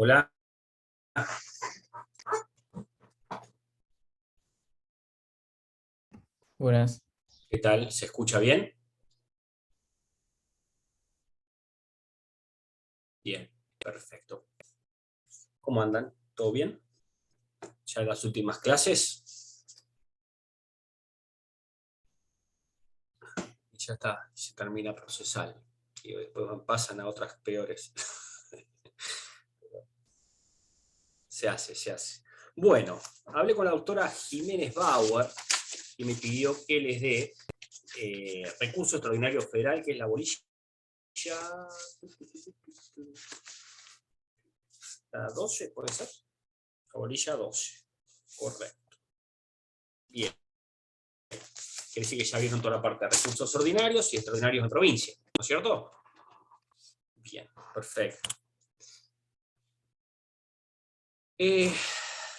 Hola, Buenas. ¿qué tal? ¿Se escucha bien? Bien, perfecto. ¿Cómo andan? ¿Todo bien? ¿Ya las últimas clases? Y ya está, se termina procesal. Y después pasan a otras peores. Se hace, se hace. Bueno, hablé con la doctora Jiménez Bauer y me pidió que les dé recurso extraordinario federal, que es la bolilla. ¿La 12 puede ser? La bolilla 12. Correcto. Bien. Quiere decir que ya vieron toda la parte de recursos ordinarios y extraordinarios de provincia, ¿no es cierto? Bien, perfecto.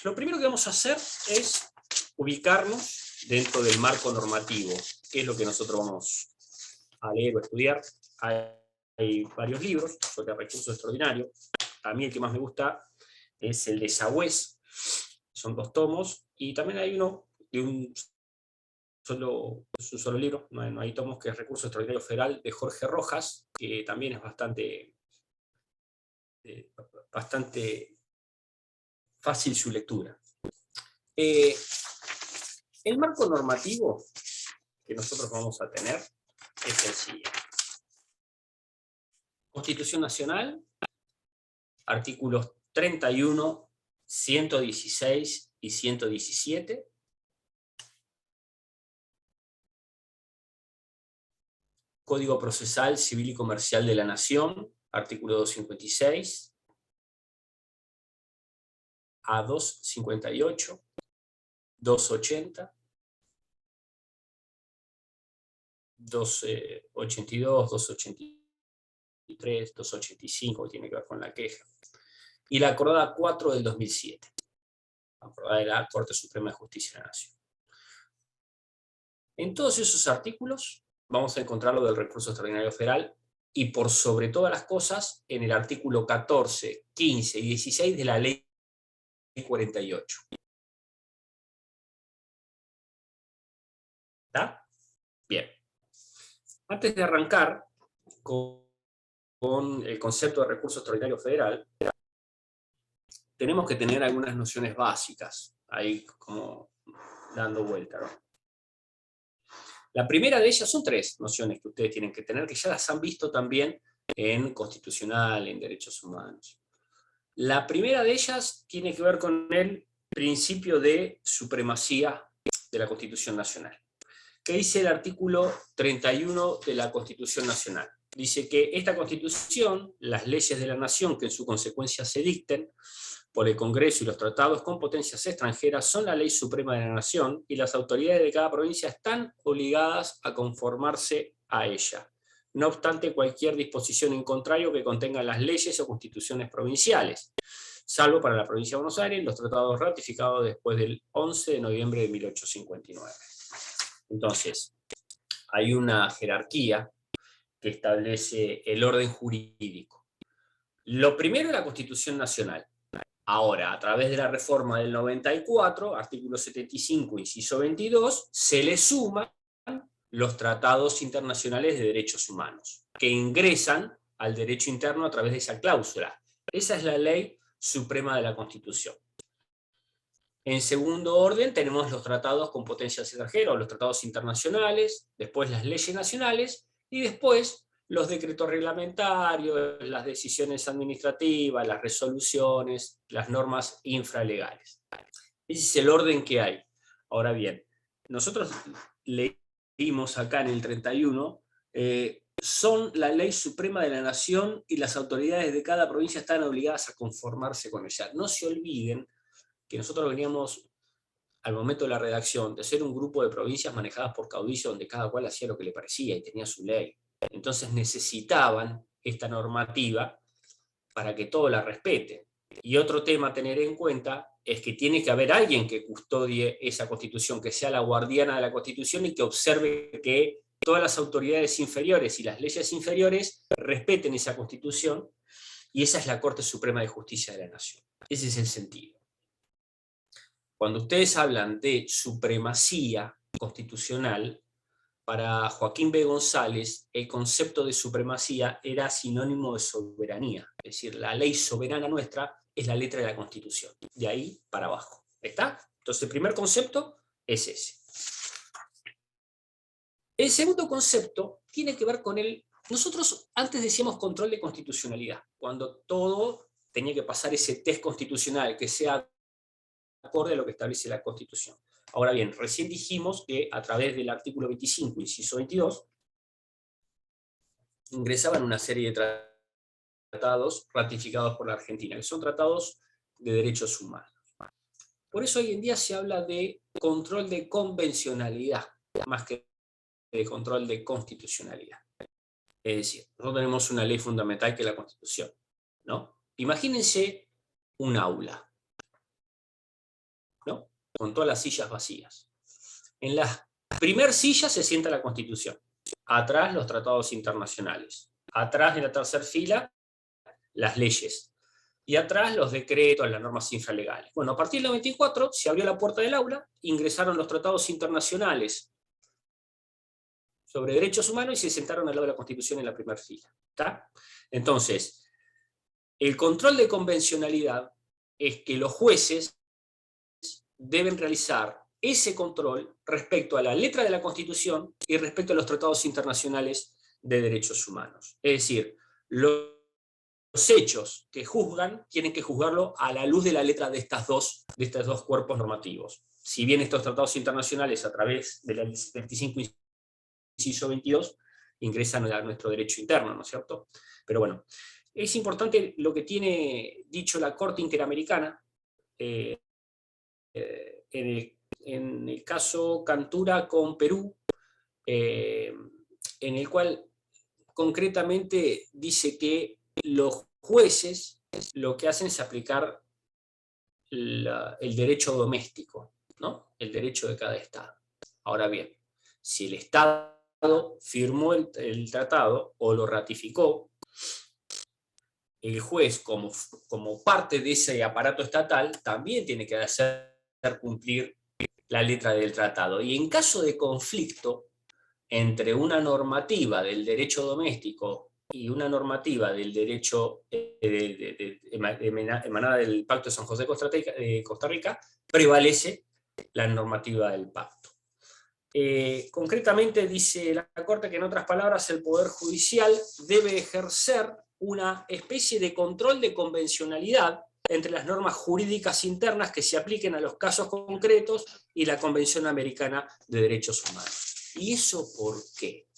Lo primero que vamos a hacer es ubicarnos dentro del marco normativo, que es lo que nosotros vamos a leer o estudiar. Hay varios libros sobre recursos extraordinarios. A mí el que más me gusta es el de Sagüez, son 2 tomos, y también hay uno de es un solo libro, no hay tomos, que es Recurso Extraordinario Federal de Jorge Rojas, que también es bastante fácil su lectura. El marco normativo que nosotros vamos a tener es el siguiente. Constitución Nacional, artículos 31, 116 y 117. Código Procesal Civil y Comercial de la Nación, artículo 256, A258, 280, 282, 283, 285, que tiene que ver con la queja. Y la acordada 4 del 2007, acordada de la Corte Suprema de Justicia de la Nación. En todos esos artículos vamos a encontrar lo del recurso extraordinario federal, y por sobre todas las cosas en el artículo 14, 15 y 16 de la Ley 48. ¿Está? Bien. Antes de arrancar con el concepto de recurso extraordinario federal, tenemos que tener algunas nociones básicas, ahí como dando vuelta, ¿no? La primera de ellas son 3 nociones que ustedes tienen que tener, que ya las han visto también en constitucional, en derechos humanos. La primera de ellas tiene que ver con el principio de supremacía de la Constitución Nacional. ¿Qué dice el artículo 31 de la Constitución Nacional? Dice que esta Constitución, las leyes de la Nación que en su consecuencia se dicten por el Congreso y los tratados con potencias extranjeras son la ley suprema de la Nación, y las autoridades de cada provincia están obligadas a conformarse a ella. No obstante, cualquier disposición en contrario que contenga las leyes o constituciones provinciales, salvo para la provincia de Buenos Aires, los tratados ratificados después del 11 de noviembre de 1859. Entonces, hay una jerarquía que establece el orden jurídico. Lo primero es la Constitución Nacional. Ahora, a través de la reforma del 94, artículo 75, inciso 22, se le suman los tratados internacionales de derechos humanos, que ingresan al derecho interno a través de esa cláusula. Esa es la ley suprema de la Constitución. En segundo orden tenemos los tratados con potencias extranjeras, los tratados internacionales, después las leyes nacionales, y después los decretos reglamentarios, las decisiones administrativas, las resoluciones, las normas infralegales. Ese es el orden que hay. Ahora bien, nosotros leímos acá en el 31, son la ley suprema de la nación y las autoridades de cada provincia están obligadas a conformarse con ella. No se olviden que nosotros veníamos, al momento de la redacción, de ser un grupo de provincias manejadas por caudillos donde cada cual hacía lo que le parecía y tenía su ley. Entonces necesitaban esta normativa para que todos la respeten. Y otro tema a tener en cuenta es que tiene que haber alguien que custodie esa Constitución, que sea la guardiana de la Constitución y que observe que todas las autoridades inferiores y las leyes inferiores respeten esa Constitución y esa es la Corte Suprema de Justicia de la Nación. Ese es el sentido. Cuando ustedes hablan de supremacía constitucional, para Joaquín B. González, el concepto de supremacía era sinónimo de soberanía. Es decir, la ley soberana nuestra es la letra de la Constitución. De ahí para abajo. ¿Está? Entonces, el primer concepto es ese. El segundo concepto tiene que ver con el... Nosotros antes decíamos control de constitucionalidad, cuando todo tenía que pasar ese test constitucional que sea acorde a lo que establece la Constitución. Ahora bien, recién dijimos que a través del artículo 25, inciso 22, ingresaban una serie de tratados ratificados por la Argentina, que son tratados de derechos humanos. Por eso hoy en día se habla de control de convencionalidad, más que de control de constitucionalidad. Es decir, nosotros tenemos una ley fundamental que es la Constitución, ¿no? Imagínense un aula, ¿no? Con todas las sillas vacías. En la primera silla se sienta la Constitución, atrás los tratados internacionales, atrás de la tercera fila las leyes, y atrás los decretos, las normas infralegales. Bueno, a partir del 94 se abrió la puerta del aula, ingresaron los tratados internacionales sobre derechos humanos y se sentaron al lado de la Constitución en la primera fila. ¿Está? Entonces, el control de convencionalidad es que los jueces deben realizar ese control respecto a la letra de la Constitución y respecto a los tratados internacionales de derechos humanos. Es decir, los hechos que juzgan tienen que juzgarlo a la luz de la letra de estos dos cuerpos normativos. Si bien estos tratados internacionales a través del 25 inciso 22 ingresan a nuestro derecho interno, ¿no es cierto? Pero bueno, es importante lo que tiene dicho la Corte Interamericana en el caso Cantura con Perú, en el cual concretamente dice que los jueces lo que hacen es aplicar el derecho doméstico, ¿no? El derecho de cada Estado. Ahora bien, si el Estado firmó el tratado o lo ratificó, el juez, como parte de ese aparato estatal, también tiene que hacer cumplir la letra del tratado. Y en caso de conflicto entre una normativa del derecho doméstico y una normativa del derecho emanada del Pacto de San José de Costa Rica, prevalece la normativa del pacto. Concretamente dice la Corte que, en otras palabras, el Poder Judicial debe ejercer una especie de control de convencionalidad entre las normas jurídicas internas que se apliquen a los casos concretos y la Convención Americana de Derechos Humanos. ¿Y eso por qué?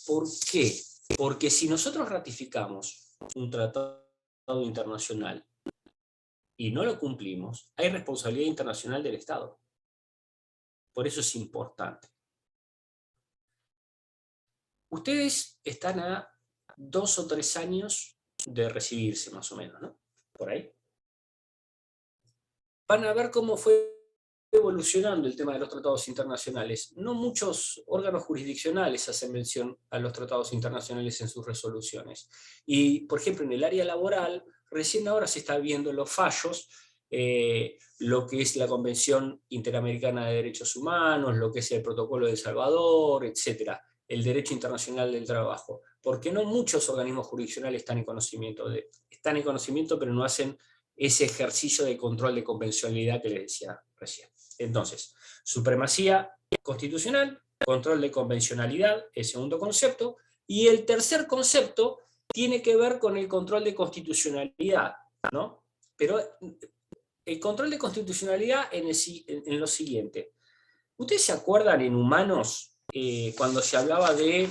¿Por qué? Porque si nosotros ratificamos un tratado internacional y no lo cumplimos, hay responsabilidad internacional del Estado. Por eso es importante. Ustedes están a 2 o 3 años de recibirse, más o menos, ¿no? Por ahí. Van a ver cómo fue evolucionando el tema de los tratados internacionales. No muchos órganos jurisdiccionales hacen mención a los tratados internacionales en sus resoluciones. Y, por ejemplo, en el área laboral, recién ahora se está viendo los fallos, lo que es la Convención Interamericana de Derechos Humanos, lo que es el Protocolo de El Salvador, etc., el Derecho Internacional del Trabajo. Porque no muchos organismos jurisdiccionales están en conocimiento, pero no hacen ese ejercicio de control de convencionalidad que les decía recién. Entonces, supremacía constitucional, control de convencionalidad, el segundo concepto, y el tercer concepto tiene que ver con el control de constitucionalidad, ¿no? Pero el control de constitucionalidad en lo siguiente. ¿Ustedes se acuerdan en Humanos cuando se hablaba de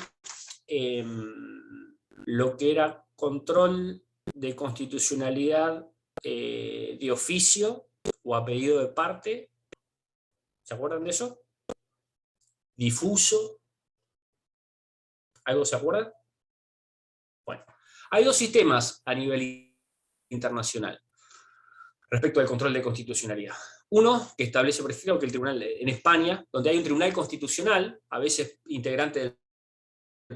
lo que era control de constitucionalidad de oficio o a pedido de parte? ¿Se acuerdan de eso? Difuso. ¿Algo se acuerdan? Bueno, hay 2 sistemas a nivel internacional respecto al control de constitucionalidad. Uno que establece, por ejemplo, que el tribunal en España, donde hay un tribunal constitucional, a veces integrante del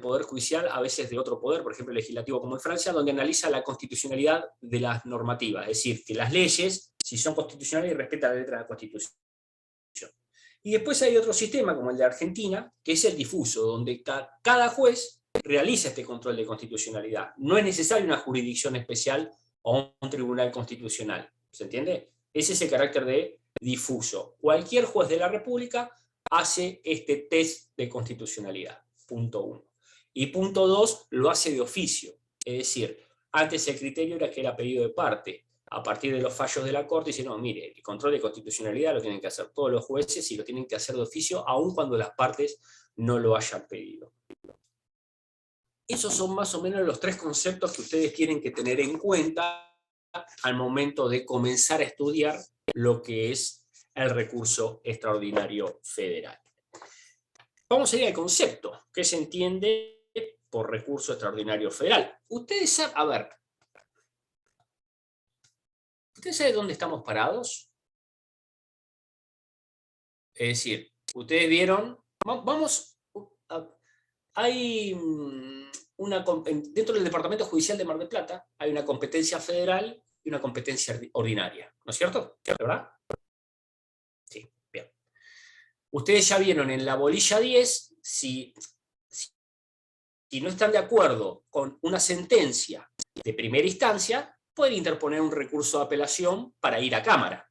Poder Judicial, a veces de otro poder, por ejemplo legislativo como en Francia, donde analiza la constitucionalidad de las normativas, es decir, que las leyes, si son constitucionales, respetan la letra de la Constitución. Y después hay otro sistema, como el de Argentina, que es el difuso, donde cada juez realiza este control de constitucionalidad. No es necesaria una jurisdicción especial o un tribunal constitucional. ¿Se entiende? Ese es el carácter de difuso. Cualquier juez de la República hace este test de constitucionalidad. Punto 1. Y punto 2, lo hace de oficio. Es decir, antes el criterio era que era pedido de parte. A partir de los fallos de la Corte, dicen, no, mire, el control de constitucionalidad lo tienen que hacer todos los jueces y lo tienen que hacer de oficio, aun cuando las partes no lo hayan pedido. Esos son más o menos los 3 conceptos que ustedes tienen que tener en cuenta al momento de comenzar a estudiar lo que es el recurso extraordinario federal. Vamos a ir al concepto, que se entiende por recurso extraordinario federal. Ustedes saben, a ver, ¿ustedes saben dónde estamos parados? Es decir, ustedes vieron, vamos, hay dentro del Departamento Judicial de Mar del Plata, hay una competencia federal y una competencia ordinaria, ¿no es cierto? ¿Verdad? Sí, bien. Ustedes ya vieron en la bolilla 10, si no están de acuerdo con una sentencia de primera instancia, pueden interponer un recurso de apelación para ir a Cámara,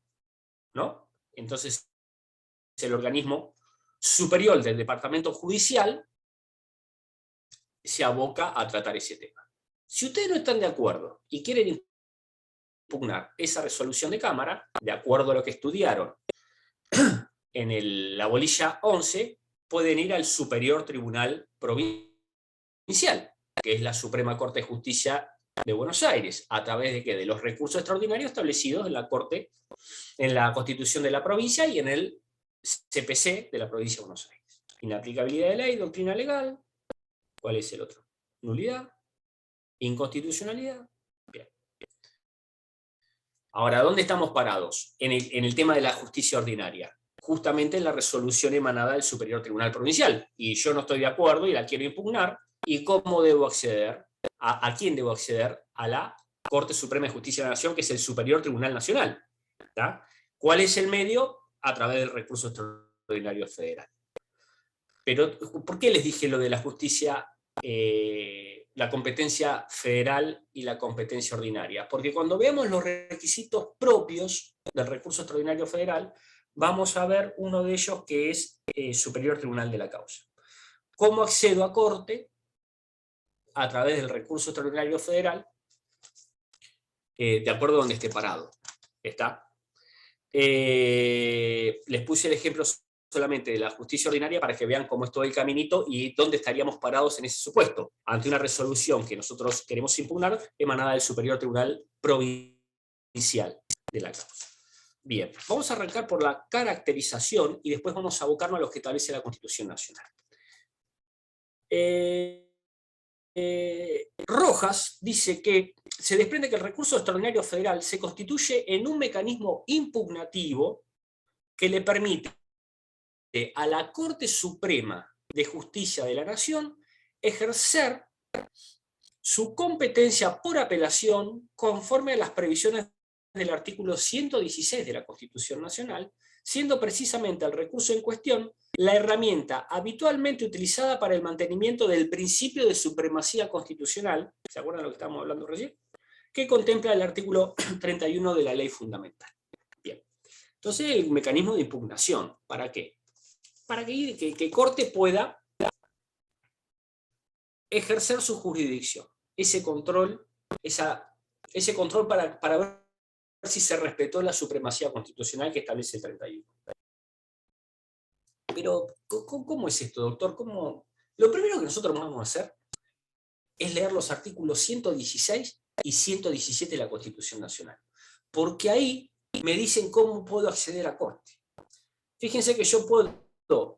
¿no? Entonces, el organismo superior del Departamento Judicial se aboca a tratar ese tema. Si ustedes no están de acuerdo y quieren impugnar esa resolución de Cámara, de acuerdo a lo que estudiaron en la bolilla 11, pueden ir al Superior Tribunal Provincial, que es la Suprema Corte de Justicia de Buenos Aires, a través de, ¿qué? De los recursos extraordinarios establecidos en la Corte, en la Constitución de la provincia y en el CPC de la provincia de Buenos Aires. Inaplicabilidad de ley, doctrina legal. ¿Cuál es el otro? Nulidad, inconstitucionalidad. Bien. Ahora, ¿dónde estamos parados? En el tema de la justicia ordinaria. Justamente en la resolución emanada del Superior Tribunal Provincial. Y yo no estoy de acuerdo y la quiero impugnar. ¿Y cómo debo acceder? ¿A quién debo acceder? A la Corte Suprema de Justicia de la Nación, que es el Superior Tribunal Nacional. ¿Tá? ¿Cuál es el medio? A través del recurso extraordinario federal. Pero, ¿por qué les dije lo de la justicia, la competencia federal y la competencia ordinaria? Porque cuando veamos los requisitos propios del recurso extraordinario federal, vamos a ver uno de ellos que es Superior Tribunal de la Causa. ¿Cómo accedo a corte? A través del recurso extraordinario federal, de acuerdo a donde esté parado. ¿Está? Les puse el ejemplo solamente de la justicia ordinaria para que vean cómo es todo el caminito y dónde estaríamos parados en ese supuesto, ante una resolución que nosotros queremos impugnar emanada del Superior Tribunal Provincial de la causa. Bien, vamos a arrancar por la caracterización y después vamos a abocarnos a lo que establece la Constitución Nacional. Rojas dice que se desprende que el recurso extraordinario federal se constituye en un mecanismo impugnativo que le permite a la Corte Suprema de Justicia de la Nación ejercer su competencia por apelación conforme a las previsiones del artículo 116 de la Constitución Nacional, siendo precisamente el recurso en cuestión la herramienta habitualmente utilizada para el mantenimiento del principio de supremacía constitucional, ¿se acuerdan de lo que estábamos hablando recién? Que contempla el artículo 31 de la Ley Fundamental. Bien. Entonces, el mecanismo de impugnación, ¿para qué? Para que Corte pueda ejercer su jurisdicción, ese control para ver si se respetó la supremacía constitucional que establece el 31. Pero, ¿cómo es esto, doctor? Lo primero que nosotros vamos a hacer es leer los artículos 116 y 117 de la Constitución Nacional, porque ahí me dicen cómo puedo acceder a Corte. Fíjense que yo puedo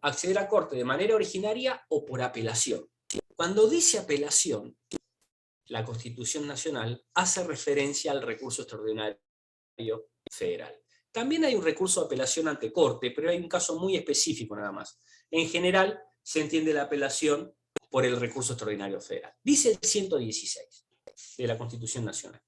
acceder a Corte de manera originaria o por apelación. Cuando dice apelación, la Constitución Nacional hace referencia al recurso extraordinario federal. También hay un recurso de apelación ante Corte, pero hay un caso muy específico nada más. En general, se entiende la apelación por el recurso extraordinario federal. Dice el 116 de la Constitución Nacional.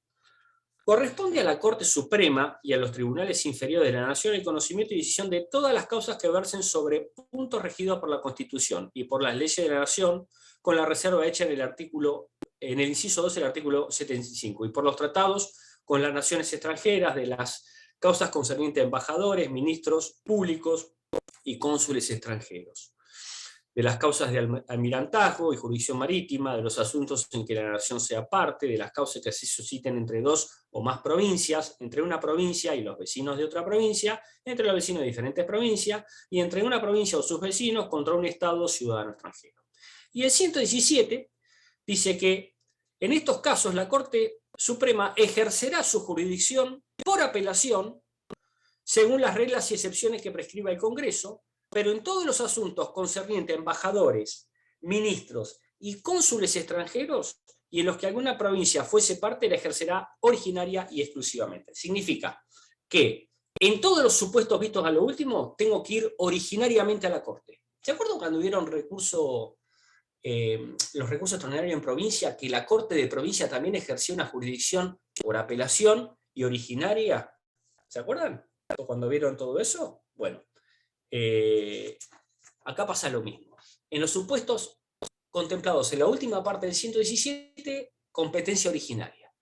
Corresponde a la Corte Suprema y a los tribunales inferiores de la Nación el conocimiento y decisión de todas las causas que versen sobre puntos regidos por la Constitución y por las leyes de la Nación, con la reserva hecha en el inciso 2 del artículo 75, y por los tratados con las naciones extranjeras, de las causas concernientes a embajadores, ministros públicos y cónsules extranjeros, de las causas de almirantazgo y jurisdicción marítima, de los asuntos en que la nación sea parte, de las causas que se susciten entre dos o más provincias, entre una provincia y los vecinos de otra provincia, entre los vecinos de diferentes provincias, y entre una provincia o sus vecinos contra un Estado o ciudadano extranjero. Y el 117 dice que en estos casos la Corte Suprema ejercerá su jurisdicción por apelación, según las reglas y excepciones que prescriba el Congreso, pero en todos los asuntos concernientes a embajadores, ministros y cónsules extranjeros, y en los que alguna provincia fuese parte, la ejercerá originaria y exclusivamente. Significa que en todos los supuestos vistos a lo último, tengo que ir originariamente a la Corte. ¿Se acuerdan cuando hubieron los recursos extraordinarios en provincia, que la Corte de provincia también ejerció una jurisdicción por apelación y originaria? ¿Se acuerdan? Cuando vieron todo eso, bueno, acá pasa lo mismo. En los supuestos contemplados en la última parte del 117, competencia originaria.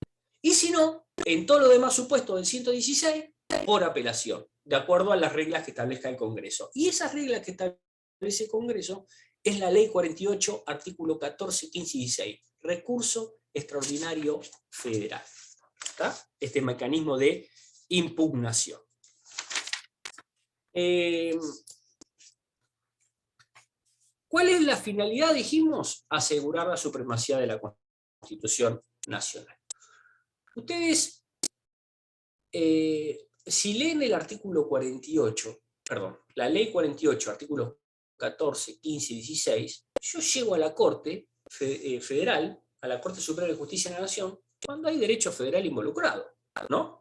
Y si no, en todo lo demás supuestos del 116, por apelación, de acuerdo a las reglas que establezca el Congreso. Y esas reglas que establece el Congreso es la Ley 48, artículo 14, 15 y 16. Recurso extraordinario federal. ¿Está? Este mecanismo de impugnación. ¿Cuál es la finalidad? Dijimos, asegurar la supremacía de la Constitución Nacional. Ustedes, si leen el artículo 48, perdón, la ley 48, artículos 14, 15 y 16, yo llego a la Corte Federal, a la Corte Suprema de Justicia de la Nación, cuando hay derecho federal involucrado, ¿no?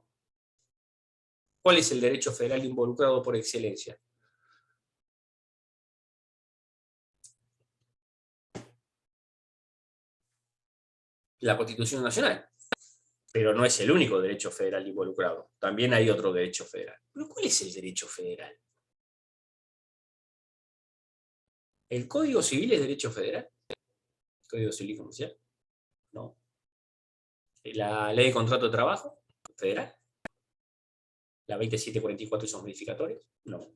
¿Cuál es el derecho federal involucrado por excelencia? La Constitución Nacional. Pero no es el único derecho federal involucrado. También hay otro derecho federal. ¿Pero cuál es el derecho federal? ¿El Código Civil es derecho federal? ¿El Código Civil y Comercial? No. ¿La Ley de Contrato de Trabajo? ¿Federal? ¿La 2744 y sus modificatorios? No.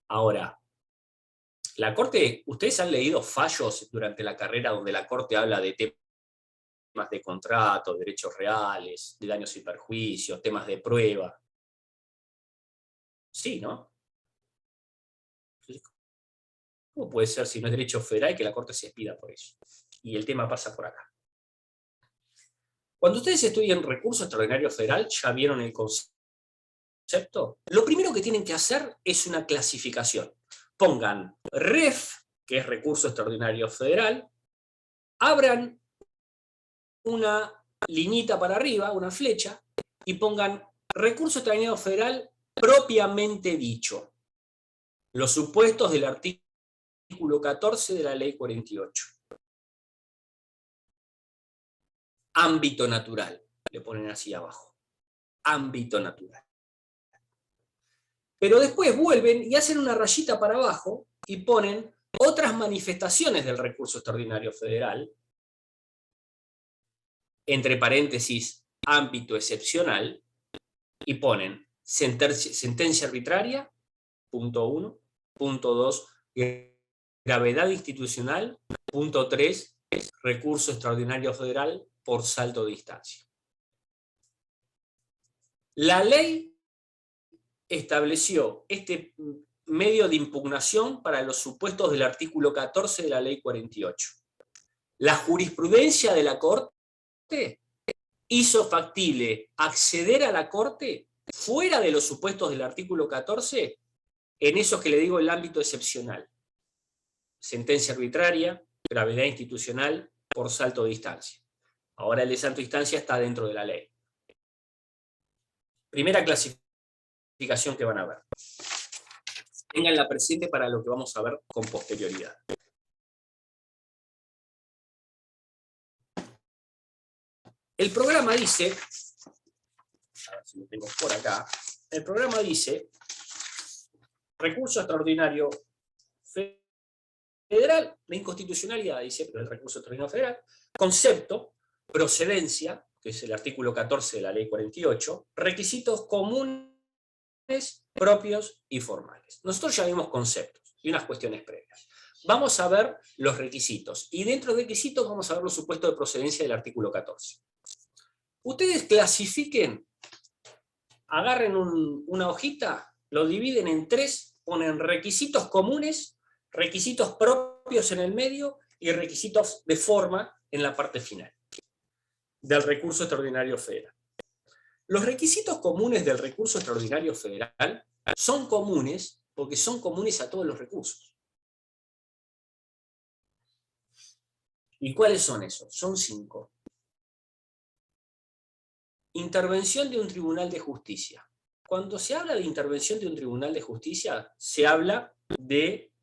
Ahora, la Corte, ¿ustedes han leído fallos durante la carrera donde la Corte habla de temas de contrato, derechos reales, de daños y perjuicios, temas de prueba? Sí, ¿no? ¿Cómo puede ser, si no es derecho federal, que la Corte se expida por eso? Y el tema pasa por acá. Cuando ustedes estudian recurso extraordinario federal, ya vieron el concepto. Lo primero que tienen que hacer es una clasificación. Pongan REF, que es recurso extraordinario federal, abran una liñita para arriba, una flecha, y pongan recurso extraordinario federal propiamente dicho. Los supuestos del artículo 14 de la ley 48. Ámbito natural, le ponen así abajo. Ámbito natural. Pero después vuelven y hacen una rayita para abajo y ponen otras manifestaciones del recurso extraordinario federal, entre paréntesis, ámbito excepcional, y ponen sentencia arbitraria, punto 1, punto 2, gravedad institucional, punto 3, recurso extraordinario federal por salto de instancia. La ley estableció este medio de impugnación para los supuestos del artículo 14 de la ley 48. La jurisprudencia de la Corte hizo factible acceder a la Corte fuera de los supuestos del artículo 14 en esos que le digo el ámbito excepcional. Sentencia arbitraria, gravedad institucional por salto de distancia. Ahora el de salto de distancia está dentro de la ley. Primera clasificación que van a ver. Ténganla presente para lo que vamos a ver con posterioridad. El programa dice, a ver si lo tengo por acá, el programa dice, recurso extraordinario federal, de inconstitucionalidad, dice, pero el recurso extraordinario federal, concepto, procedencia, que es el artículo 14 de la ley 48, requisitos comunes, propios y formales. Nosotros ya vimos conceptos y unas cuestiones previas. Vamos a ver los requisitos, y dentro de requisitos vamos a ver los supuestos de procedencia del artículo 14. Ustedes clasifiquen, agarren una hojita, lo dividen en tres, ponen requisitos comunes, requisitos propios en el medio y requisitos de forma en la parte final del recurso extraordinario federal. Los requisitos comunes del recurso extraordinario federal son comunes porque son comunes a todos los recursos. ¿Y cuáles son esos? Son 5. Intervención de un tribunal de justicia. Cuando se habla de intervención de un tribunal de justicia, se habla de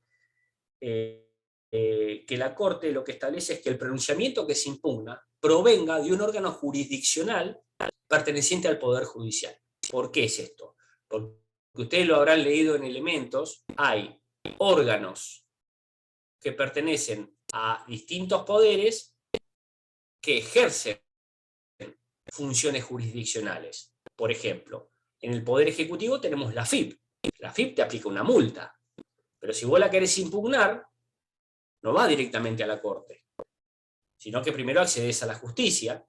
que la Corte lo que establece es que el pronunciamiento que se impugna provenga de un órgano jurisdiccional perteneciente al Poder Judicial. ¿Por qué es esto? Porque ustedes lo habrán leído en Elementos, hay órganos que pertenecen a distintos poderes que ejercen funciones jurisdiccionales. Por ejemplo, en el Poder Ejecutivo tenemos la AFIP. La AFIP te aplica una multa, pero si vos la querés impugnar, no va directamente a la Corte, sino que primero accedes a la justicia,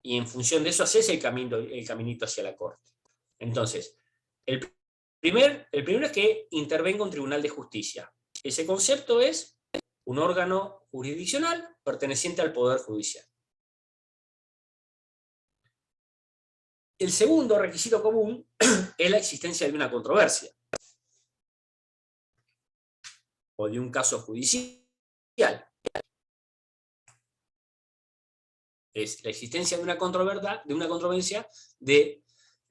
y en función de eso haces el caminito hacia la Corte. Entonces, el primero es que intervenga un tribunal de justicia. Ese concepto es un órgano jurisdiccional perteneciente al Poder Judicial. El segundo requisito común es la existencia de una controversia o de un caso judicial. Es la existencia de una controversia de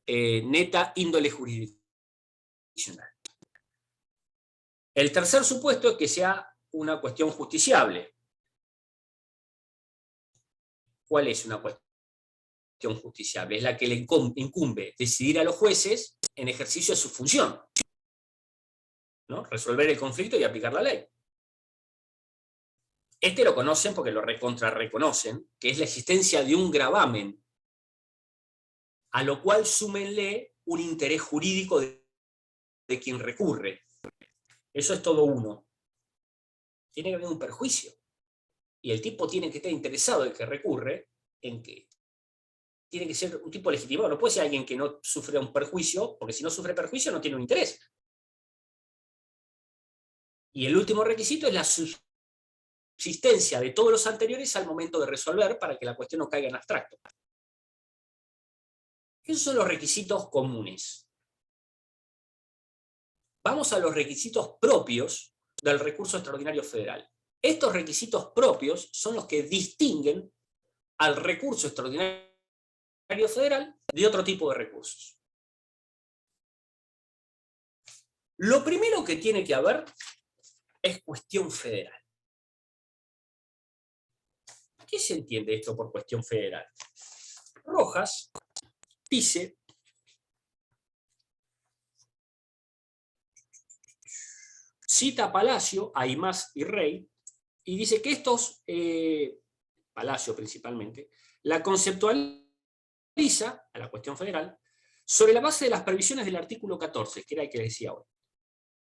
neta índole jurisdiccional. El tercer supuesto es que sea una cuestión justiciable. ¿Cuál es una cuestión justiciable? Es la que le incumbe decidir a los jueces en ejercicio de su función, ¿no? Resolver el conflicto y aplicar la ley. Este lo conocen porque lo reconocen, que es la existencia de un gravamen, a lo cual súmenle un interés jurídico de quien recurre. Eso es todo uno. Tiene que haber un perjuicio. Y el tipo tiene que estar interesado, el que recurre, en que tiene que ser un tipo legitimado. No puede ser alguien que no sufre un perjuicio, porque si no sufre perjuicio no tiene un interés. Y el último requisito es la subsistencia de todos los anteriores al momento de resolver, para que la cuestión no caiga en abstracto. Esos son los requisitos comunes. Vamos a los requisitos propios del recurso extraordinario federal. Estos requisitos propios son los que distinguen al recurso extraordinario federal de otro tipo de recursos. Lo primero que tiene que haber es cuestión federal. ¿Qué se entiende esto por cuestión federal? Rojas dice cita a Palacio, Aimás y Rey, y dice que estos, Palacio principalmente, la conceptualiza a la cuestión federal sobre la base de las previsiones del artículo 14, que era el que decía hoy,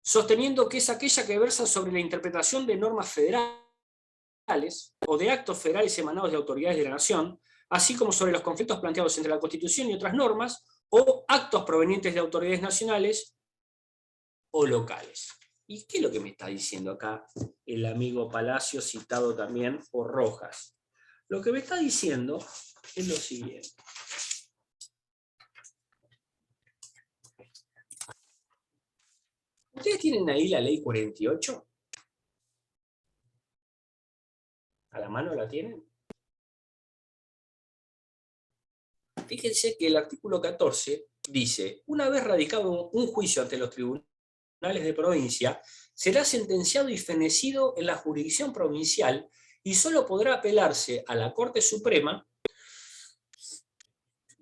sosteniendo que es aquella que versa sobre la interpretación de normas federales o de actos federales emanados de autoridades de la nación, así como sobre los conflictos planteados entre la Constitución y otras normas, o actos provenientes de autoridades nacionales o locales. ¿Y qué es lo que me está diciendo acá el amigo Palacio, citado también por Rojas? Lo que me está diciendo es lo siguiente. ¿Ustedes tienen ahí la ley 48? ¿A la mano la tienen? Fíjense que el artículo 14 dice: una vez radicado un juicio ante los tribunales de provincia, será sentenciado y fenecido en la jurisdicción provincial y solo podrá apelarse a la Corte Suprema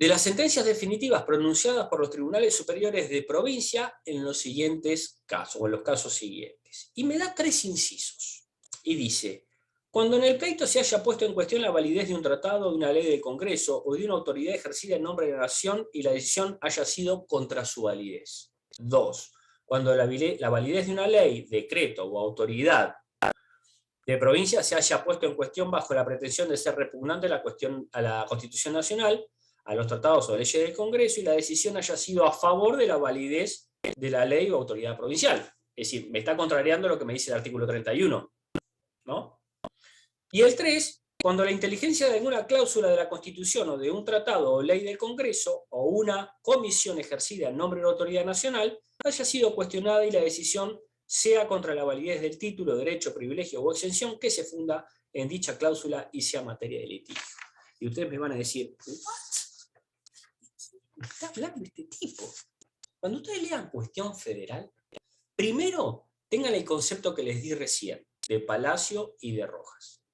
de las sentencias definitivas pronunciadas por los tribunales superiores de provincia en los siguientes casos, o en los casos siguientes. Y me da 3 incisos. Y dice: cuando en el pleito se haya puesto en cuestión la validez de un tratado, de una ley del Congreso o de una autoridad ejercida en nombre de la nación y la decisión haya sido contra su validez. 2. Cuando la validez de una ley, decreto o autoridad de provincia se haya puesto en cuestión bajo la pretensión de ser repugnante a la Constitución Nacional, a los tratados o leyes del Congreso, y la decisión haya sido a favor de la validez de la ley o autoridad provincial. Es decir, me está contrariando lo que me dice el artículo 31, ¿no? Y el 3, cuando la inteligencia de alguna cláusula de la Constitución o de un tratado o ley del Congreso o una comisión ejercida en nombre de la autoridad nacional haya sido cuestionada y la decisión sea contra la validez del título, derecho, privilegio o exención que se funda en dicha cláusula y sea materia de litigio. Y ustedes me van a decir, ¿qué está hablando este tipo? Cuando ustedes lean cuestión federal, primero tengan el concepto que les di recién, de Palacio y de Rojas.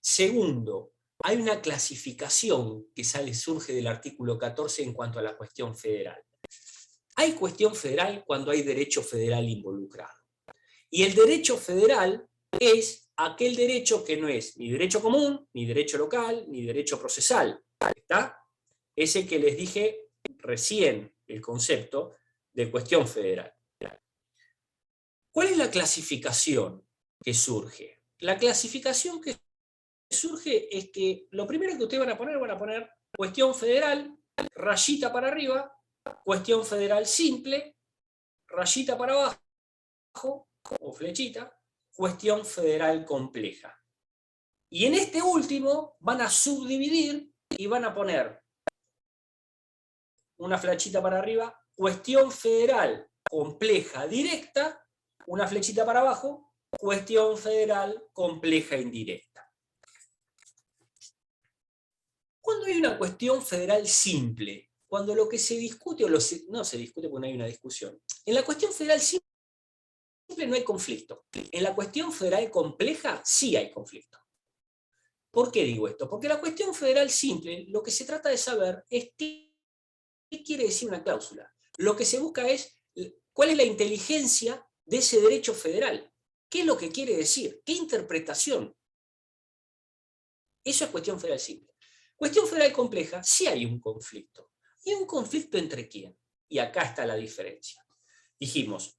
Segundo, hay una clasificación que surge del artículo 14 en cuanto a la cuestión federal. Hay cuestión federal cuando hay derecho federal involucrado. Y el derecho federal es aquel derecho que no es ni derecho común, ni derecho local, ni derecho procesal. ¿Está? Ese que les dije recién, el concepto de cuestión federal. ¿Cuál es la clasificación que surge? La clasificación que surge es que lo primero que ustedes van a poner cuestión federal, rayita para arriba, cuestión federal simple, rayita para abajo, o flechita, cuestión federal compleja. Y en este último van a subdividir y van a poner una flechita para arriba, cuestión federal compleja directa, una flechita para abajo, cuestión federal compleja indirecta. Cuando hay una cuestión federal simple, cuando lo que se discute, no se discute porque no hay una discusión, en la cuestión federal simple no hay conflicto. En la cuestión federal compleja sí hay conflicto. ¿Por qué digo esto? Porque la cuestión federal simple, lo que se trata de saber es qué quiere decir una cláusula. Lo que se busca es cuál es la inteligencia de ese derecho federal. ¿Qué es lo que quiere decir? ¿Qué interpretación? Eso es cuestión federal simple. Cuestión federal compleja, sí hay un conflicto. ¿Y un conflicto entre quién? Y acá está la diferencia. Dijimos,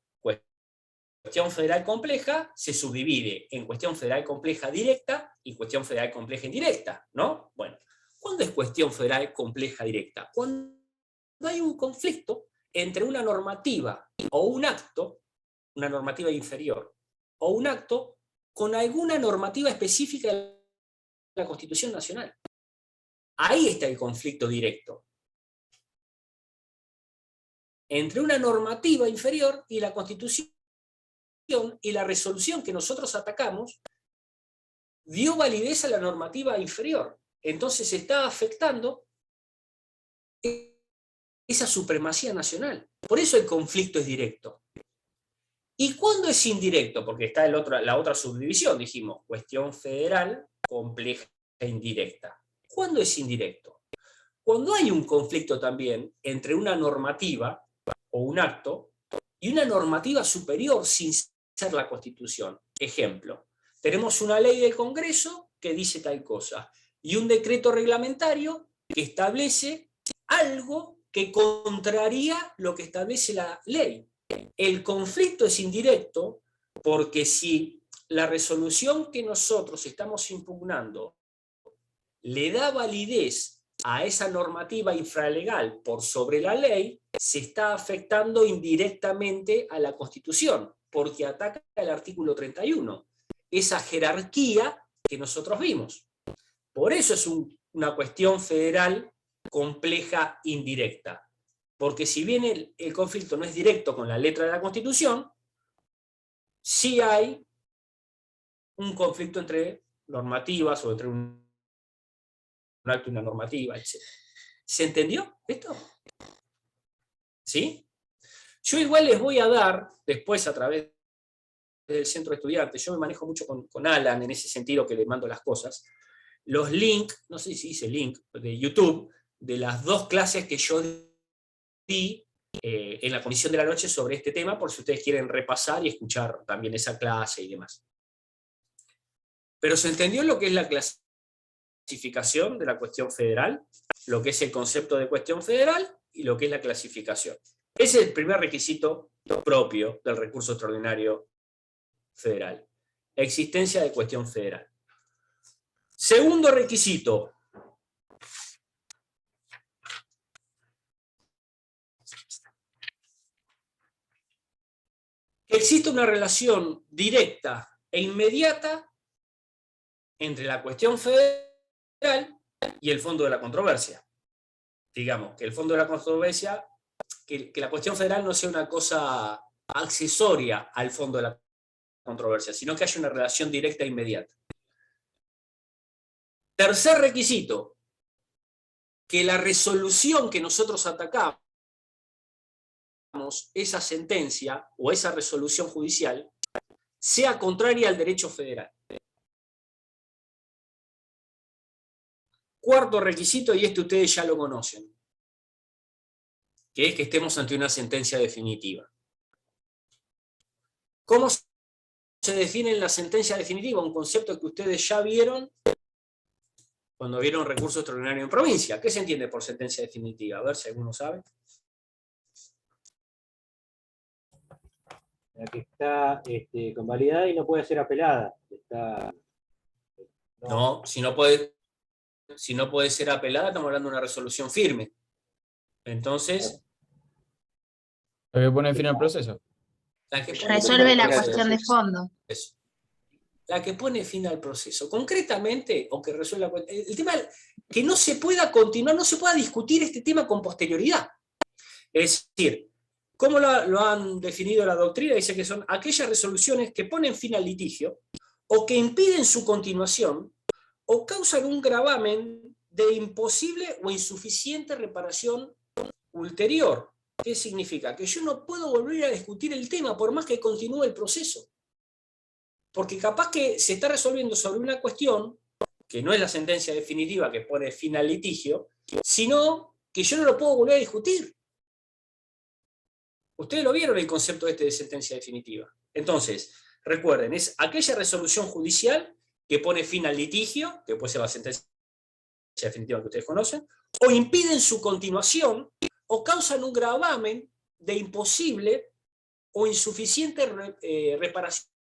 cuestión federal compleja se subdivide en cuestión federal compleja directa y cuestión federal compleja indirecta, ¿no? Bueno, ¿cuándo es cuestión federal compleja directa? Cuando hay un conflicto entre una normativa o un acto, una normativa inferior, o un acto con alguna normativa específica de la Constitución Nacional. Ahí está el conflicto directo. Entre una normativa inferior y la Constitución, y la resolución que nosotros atacamos dio validez a la normativa inferior. Entonces se está afectando esa supremacía nacional. Por eso el conflicto es directo. ¿Y cuándo es indirecto? Porque está la otra subdivisión, dijimos, cuestión federal compleja e indirecta. ¿Cuándo es indirecto? Cuando hay un conflicto también entre una normativa o un acto y una normativa superior sin ser la Constitución. Ejemplo, tenemos una ley del Congreso que dice tal cosa y un decreto reglamentario que establece algo que contraría lo que establece la ley. El conflicto es indirecto porque si la resolución que nosotros estamos impugnando le da validez a esa normativa infralegal por sobre la ley, se está afectando indirectamente a la Constitución, porque ataca el artículo 31, esa jerarquía que nosotros vimos. Por eso es una cuestión federal compleja indirecta, porque si bien el conflicto no es directo con la letra de la Constitución, sí hay un conflicto entre normativas o entre un acto y una normativa, etc. ¿Se entendió esto? ¿Sí? Yo igual les voy a dar, después a través del centro de estudiantes, yo me manejo mucho con Alan en ese sentido que le mando las cosas, los links, no sé si dice link, de YouTube, de las 2 clases que yo di en la comisión de la noche sobre este tema, por si ustedes quieren repasar y escuchar también esa clase y demás. Pero ¿se entendió lo que es la clasificación de la cuestión federal? Lo que es el concepto de cuestión federal y lo que es la clasificación. Ese es el primer requisito propio del recurso extraordinario federal. Existencia de cuestión federal. Segundo requisito. Existe una relación directa e inmediata entre la cuestión federal y el fondo de la controversia. Digamos, que el fondo de la controversia, que la cuestión federal no sea una cosa accesoria al fondo de la controversia, sino que haya una relación directa e inmediata. Tercer requisito, que la resolución que nosotros atacamos, esa sentencia o esa resolución judicial, sea contraria al derecho federal. Cuarto requisito, y este ustedes ya lo conocen, que es que estemos ante una sentencia definitiva. ¿Cómo se define la sentencia definitiva? Un concepto que ustedes ya vieron cuando vieron recurso extraordinario en provincia. ¿Qué se entiende por sentencia definitiva? A ver si alguno sabe. La que está convalidada y no puede ser apelada. No, si no puede ser apelada, estamos hablando de una resolución firme. Entonces, ¿Lo que pone fin al proceso? la que pone Resuelve fin la al cuestión de proceso. fondo. Eso. La que pone fin al proceso. Concretamente, o que resuelva el tema que no se pueda continuar, no se pueda discutir este tema con posterioridad. Es decir, ¿cómo lo han definido la doctrina? Dice que son aquellas resoluciones que ponen fin al litigio, o que impiden su continuación, o causan un gravamen de imposible o insuficiente reparación ulterior. ¿Qué significa? Que yo no puedo volver a discutir el tema por más que continúe el proceso. Porque capaz que se está resolviendo sobre una cuestión que no es la sentencia definitiva que pone fin al litigio, sino que yo no lo puedo volver a discutir. Ustedes lo vieron el concepto este de sentencia definitiva. Entonces, recuerden, es aquella resolución judicial que pone fin al litigio, que puede ser la sentencia definitiva que ustedes conocen, o impiden su continuación, o causan un gravamen de imposible o insuficiente reparación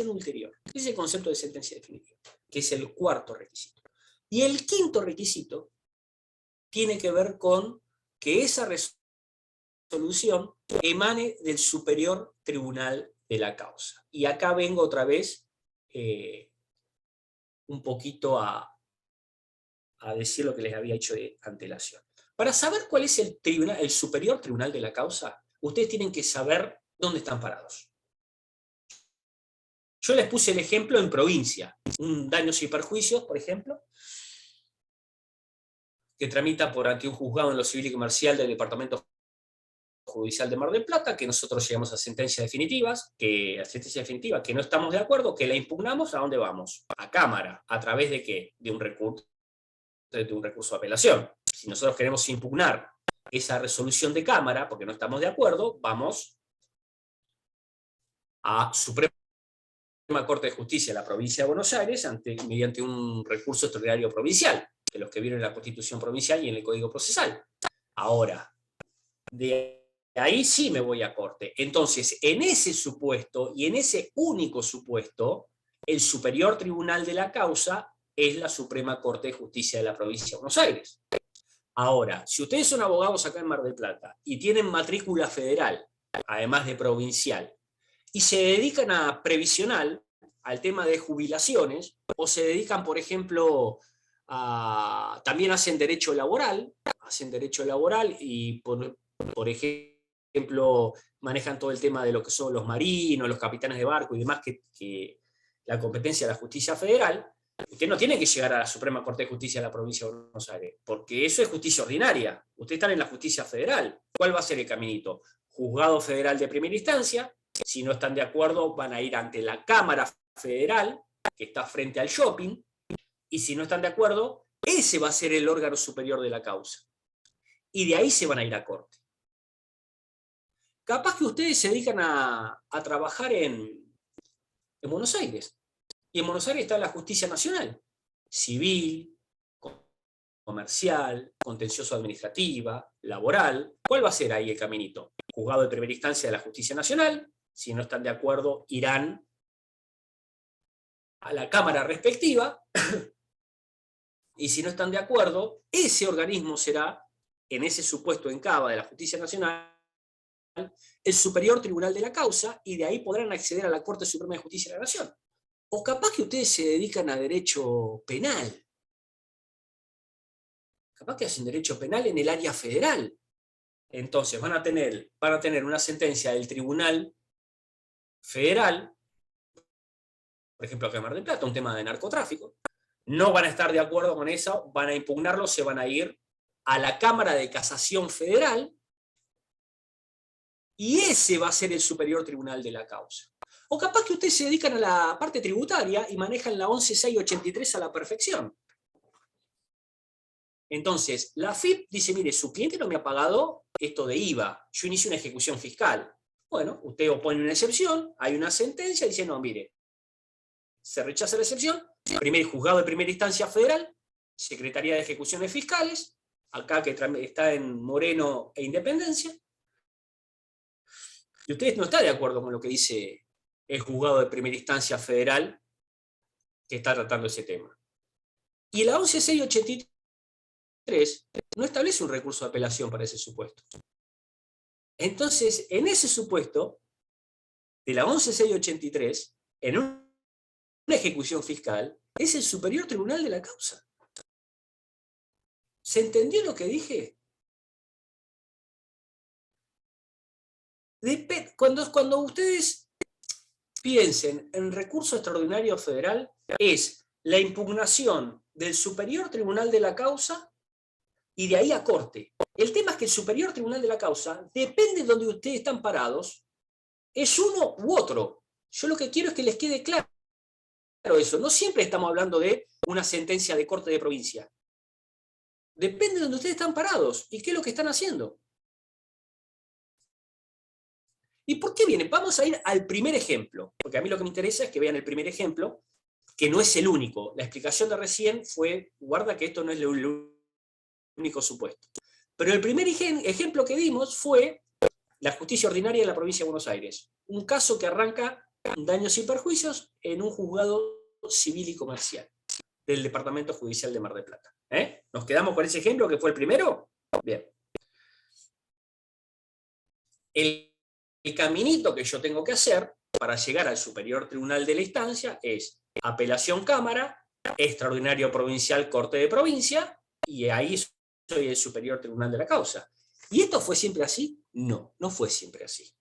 ulterior. Ese es el concepto de sentencia definitiva, que es el cuarto requisito. Y el quinto requisito tiene que ver con que esa resolución emane del superior tribunal de la causa. Y acá vengo otra vez un poquito a decir lo que les había dicho de antelación. Para saber cuál es el superior tribunal de la causa, ustedes tienen que saber dónde están parados. Yo les puse el ejemplo en provincia, un daños y perjuicios, por ejemplo, que tramita por ante un juzgado en lo civil y comercial del Departamento Judicial de Mar del Plata, que nosotros llegamos a sentencia definitiva, que no estamos de acuerdo, que la impugnamos. ¿A dónde vamos? A Cámara. ¿A través de qué? De un recurso de apelación. Si nosotros queremos impugnar esa resolución de Cámara, porque no estamos de acuerdo, vamos a Suprema Corte de Justicia de la Provincia de Buenos Aires mediante un recurso extraordinario provincial, que los que vieron en la Constitución provincial y en el Código Procesal. Ahora, de ahí sí me voy a corte. Entonces, en ese supuesto, y en ese único supuesto, el superior tribunal de la causa es la Suprema Corte de Justicia de la Provincia de Buenos Aires. Ahora, si ustedes son abogados acá en Mar del Plata y tienen matrícula federal, además de provincial, y se dedican a previsional, al tema de jubilaciones, o se dedican, por ejemplo, también hacen derecho laboral y, por ejemplo, manejan todo el tema de lo que son los marinos, los capitanes de barco y demás, que la competencia de la justicia federal, usted no tiene que llegar a la Suprema Corte de Justicia de la Provincia de Buenos Aires, porque eso es justicia ordinaria. Ustedes están en la justicia federal. ¿Cuál va a ser el caminito? Juzgado federal de primera instancia. Si no están de acuerdo, van a ir ante la Cámara Federal, que está frente al shopping, y si no están de acuerdo, ese va a ser el órgano superior de la causa. Y de ahí se van a ir a corte. Capaz que ustedes se dedican a trabajar en Buenos Aires. Y en Buenos Aires está la justicia nacional, civil, comercial, contencioso administrativa, laboral. ¿Cuál va a ser ahí el caminito? Juzgado de primera instancia de la justicia nacional. Si no están de acuerdo, irán a la cámara respectiva. Y si no están de acuerdo, ese organismo será, en ese supuesto en cava de la justicia nacional, el superior tribunal de la causa, y de ahí podrán acceder a la Corte Suprema de Justicia de la Nación. O capaz que ustedes se dedican a derecho penal. Capaz que hacen derecho penal en el área federal. Entonces van a tener una sentencia del Tribunal Federal, por ejemplo acá en Mar del Plata, un tema de narcotráfico. No van a estar de acuerdo con eso, van a impugnarlo, se van a ir a la Cámara de Casación Federal, y ese va a ser el superior tribunal de la causa. O capaz que ustedes se dedican a la parte tributaria y manejan la 11683 a la perfección. Entonces, la AFIP dice, mire, su cliente no me ha pagado esto de IVA, yo inicio una ejecución fiscal. Bueno, usted opone una excepción, hay una sentencia, dice, no, mire, se rechaza la excepción, primer juzgado de primera instancia federal, Secretaría de Ejecuciones Fiscales, acá que está en Moreno e Independencia, y ustedes no están de acuerdo con lo que dice el juzgado de primera instancia federal que está tratando ese tema. Y la 11683 no establece un recurso de apelación para ese supuesto. Entonces, en ese supuesto, de la 11683, en una ejecución fiscal, es el superior tribunal de la causa. ¿Se entendió lo que dije? Cuando ustedes piensen en recurso extraordinario federal, es la impugnación del superior tribunal de la causa y de ahí a corte. El tema es que el superior tribunal de la causa, depende de donde ustedes están parados, es uno u otro. Yo lo que quiero es que les quede claro eso. No siempre estamos hablando de una sentencia de corte de provincia. Depende de donde ustedes están parados y qué es lo que están haciendo. ¿Y por qué vienen? Vamos a ir al primer ejemplo, porque a mí lo que me interesa es que vean el primer ejemplo, que no es el único. La explicación de recién fue, guarda que esto no es el único supuesto. Pero el primer ejemplo que dimos fue la justicia ordinaria de la provincia de Buenos Aires. Un caso que arranca daños y perjuicios en un juzgado civil y comercial del Departamento Judicial de Mar del Plata. ¿Nos quedamos con ese ejemplo que fue el primero? Bien. El caminito que yo tengo que hacer para llegar al superior tribunal de la instancia es apelación cámara, extraordinario provincial, corte de provincia, y ahí soy el superior tribunal de la causa. ¿Y esto fue siempre así? No, no fue siempre así.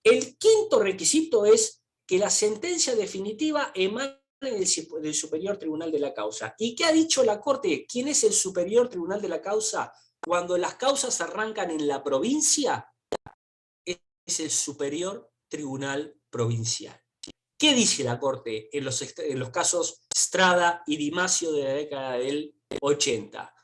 El quinto requisito es que la sentencia definitiva emane del superior tribunal de la causa. ¿Y qué ha dicho la Corte? ¿Quién es el superior tribunal de la causa? Cuando las causas arrancan en la provincia, es el superior tribunal provincial. ¿Qué dice la Corte en los casos Strada y Di Masio de la década del 80?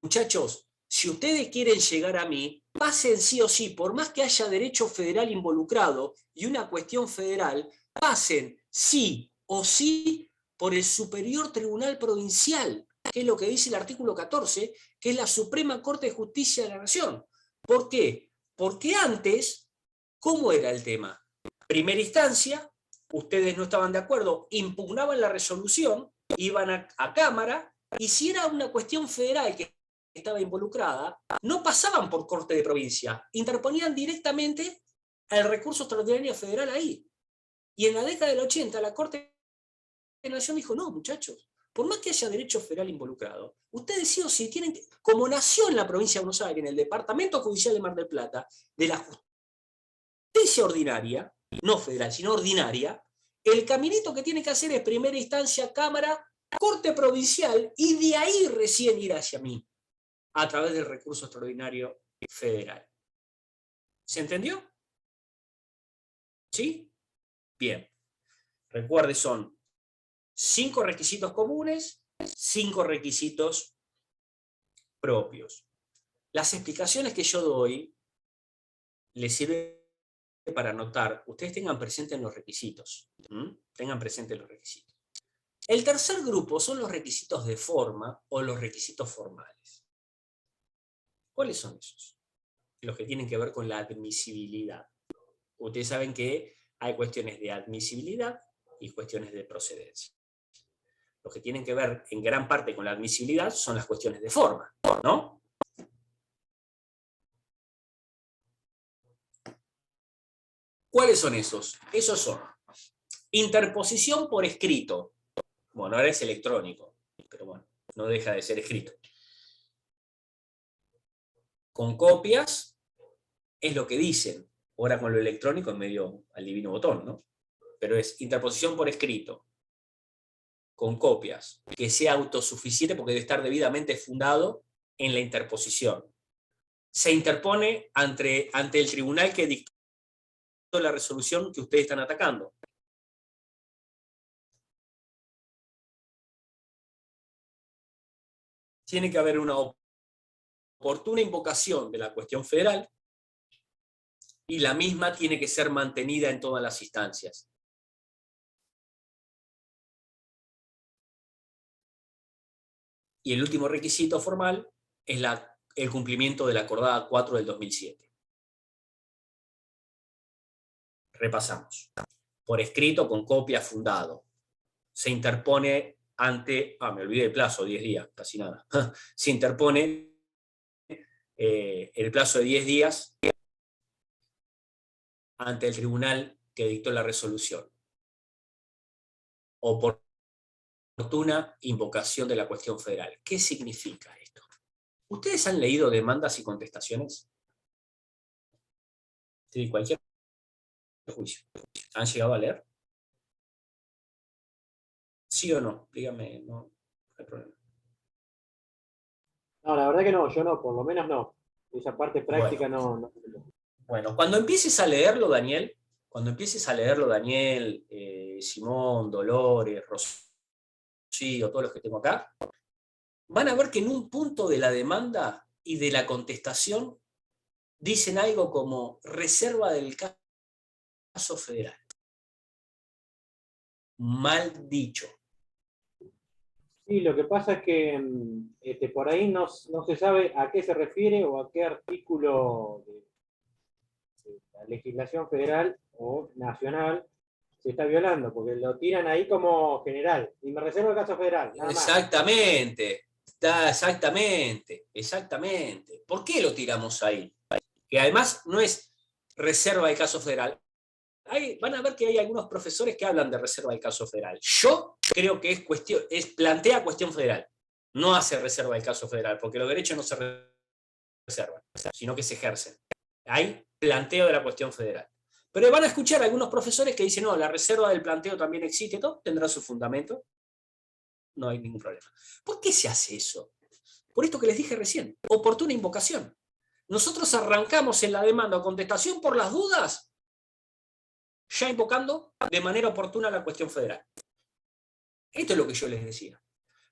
Muchachos, si ustedes quieren llegar a mí, pasen sí o sí, por más que haya derecho federal involucrado y una cuestión federal, pasen sí o sí por el superior tribunal provincial, que es lo que dice el artículo 14, que es la Suprema Corte de Justicia de la Nación. ¿Por qué? Porque antes, ¿cómo era el tema? Primera instancia, ustedes no estaban de acuerdo, impugnaban la resolución, iban a Cámara, y si era una cuestión federal que estaba involucrada, no pasaban por Corte de Provincia, interponían directamente el recurso extraordinario federal ahí. Y en la década del 80 la Corte de Nación dijo, no, muchachos, por más que haya derecho federal involucrado, ustedes sí o sí tienen que, como nació en la provincia de Buenos Aires, en el Departamento Judicial de Mar del Plata, de la justicia ordinaria, no federal, sino ordinaria, el caminito que tiene que hacer es primera instancia, Cámara, Corte Provincial, y de ahí recién ir hacia mí, a través del recurso extraordinario federal. ¿Se entendió? ¿Sí? Bien. Recuerde, son 5 requisitos comunes, 5 requisitos propios. Las explicaciones que yo doy les sirven para anotar. Ustedes tengan presentes los requisitos. Tengan presentes los requisitos. El tercer grupo son los requisitos de forma o los requisitos formales. ¿Cuáles son esos? Los que tienen que ver con la admisibilidad. Ustedes saben que hay cuestiones de admisibilidad y cuestiones de procedencia. Los que tienen que ver en gran parte con la admisibilidad son las cuestiones de forma, ¿no? ¿Cuáles son esos? Esos son interposición por escrito. Bueno, ahora es electrónico, pero bueno, no deja de ser escrito. Con copias es lo que dicen. Ahora con lo electrónico es medio al divino botón, ¿no? Pero es interposición por escrito, con copias, que sea autosuficiente porque debe estar debidamente fundado en la interposición. Se interpone ante el tribunal que dictó la resolución que ustedes están atacando. Tiene que haber una oportuna invocación de la cuestión federal y la misma tiene que ser mantenida en todas las instancias. Y el último requisito formal es el cumplimiento de la acordada 4 del 2007. Repasamos. Por escrito, con copia, fundado. Se interpone ante... me olvidé el plazo, 10 días, casi nada. Se interpone el plazo de 10 días ante el tribunal que dictó la resolución. Oportuna invocación de la cuestión federal. ¿Qué significa esto? ¿Ustedes han leído demandas y contestaciones? Sí, cualquier juicio. ¿Han llegado a leer? ¿Sí o no? Dígame, no hay problema. No, la verdad que no, yo no, por lo menos no. Esa parte práctica no. Bueno, cuando empieces a leerlo, Daniel, Simón, Dolores, Rocío, todos los que tengo acá, van a ver que en un punto de la demanda y de la contestación dicen algo como reserva del caso federal. Mal dicho. Sí, lo que pasa es que por ahí no se sabe a qué se refiere o a qué artículo de la legislación federal o nacional se está violando, porque lo tiran ahí como general. Y me reservo el caso federal, nada más. Exactamente. ¿Por qué lo tiramos ahí? Que además no es reserva del caso federal. Van a ver que hay algunos profesores que hablan de reserva del caso federal. Yo creo que plantea cuestión federal, no hace reserva del caso federal, porque los derechos no se reservan, sino que se ejercen. Hay planteo de la cuestión federal. Pero van a escuchar algunos profesores que dicen, no, la reserva del planteo también existe, todo tendrá su fundamento, no hay ningún problema. ¿Por qué se hace eso? Por esto que les dije recién, oportuna invocación. Nosotros arrancamos en la demanda o contestación por las dudas, ya invocando de manera oportuna la cuestión federal. Esto es lo que yo les decía.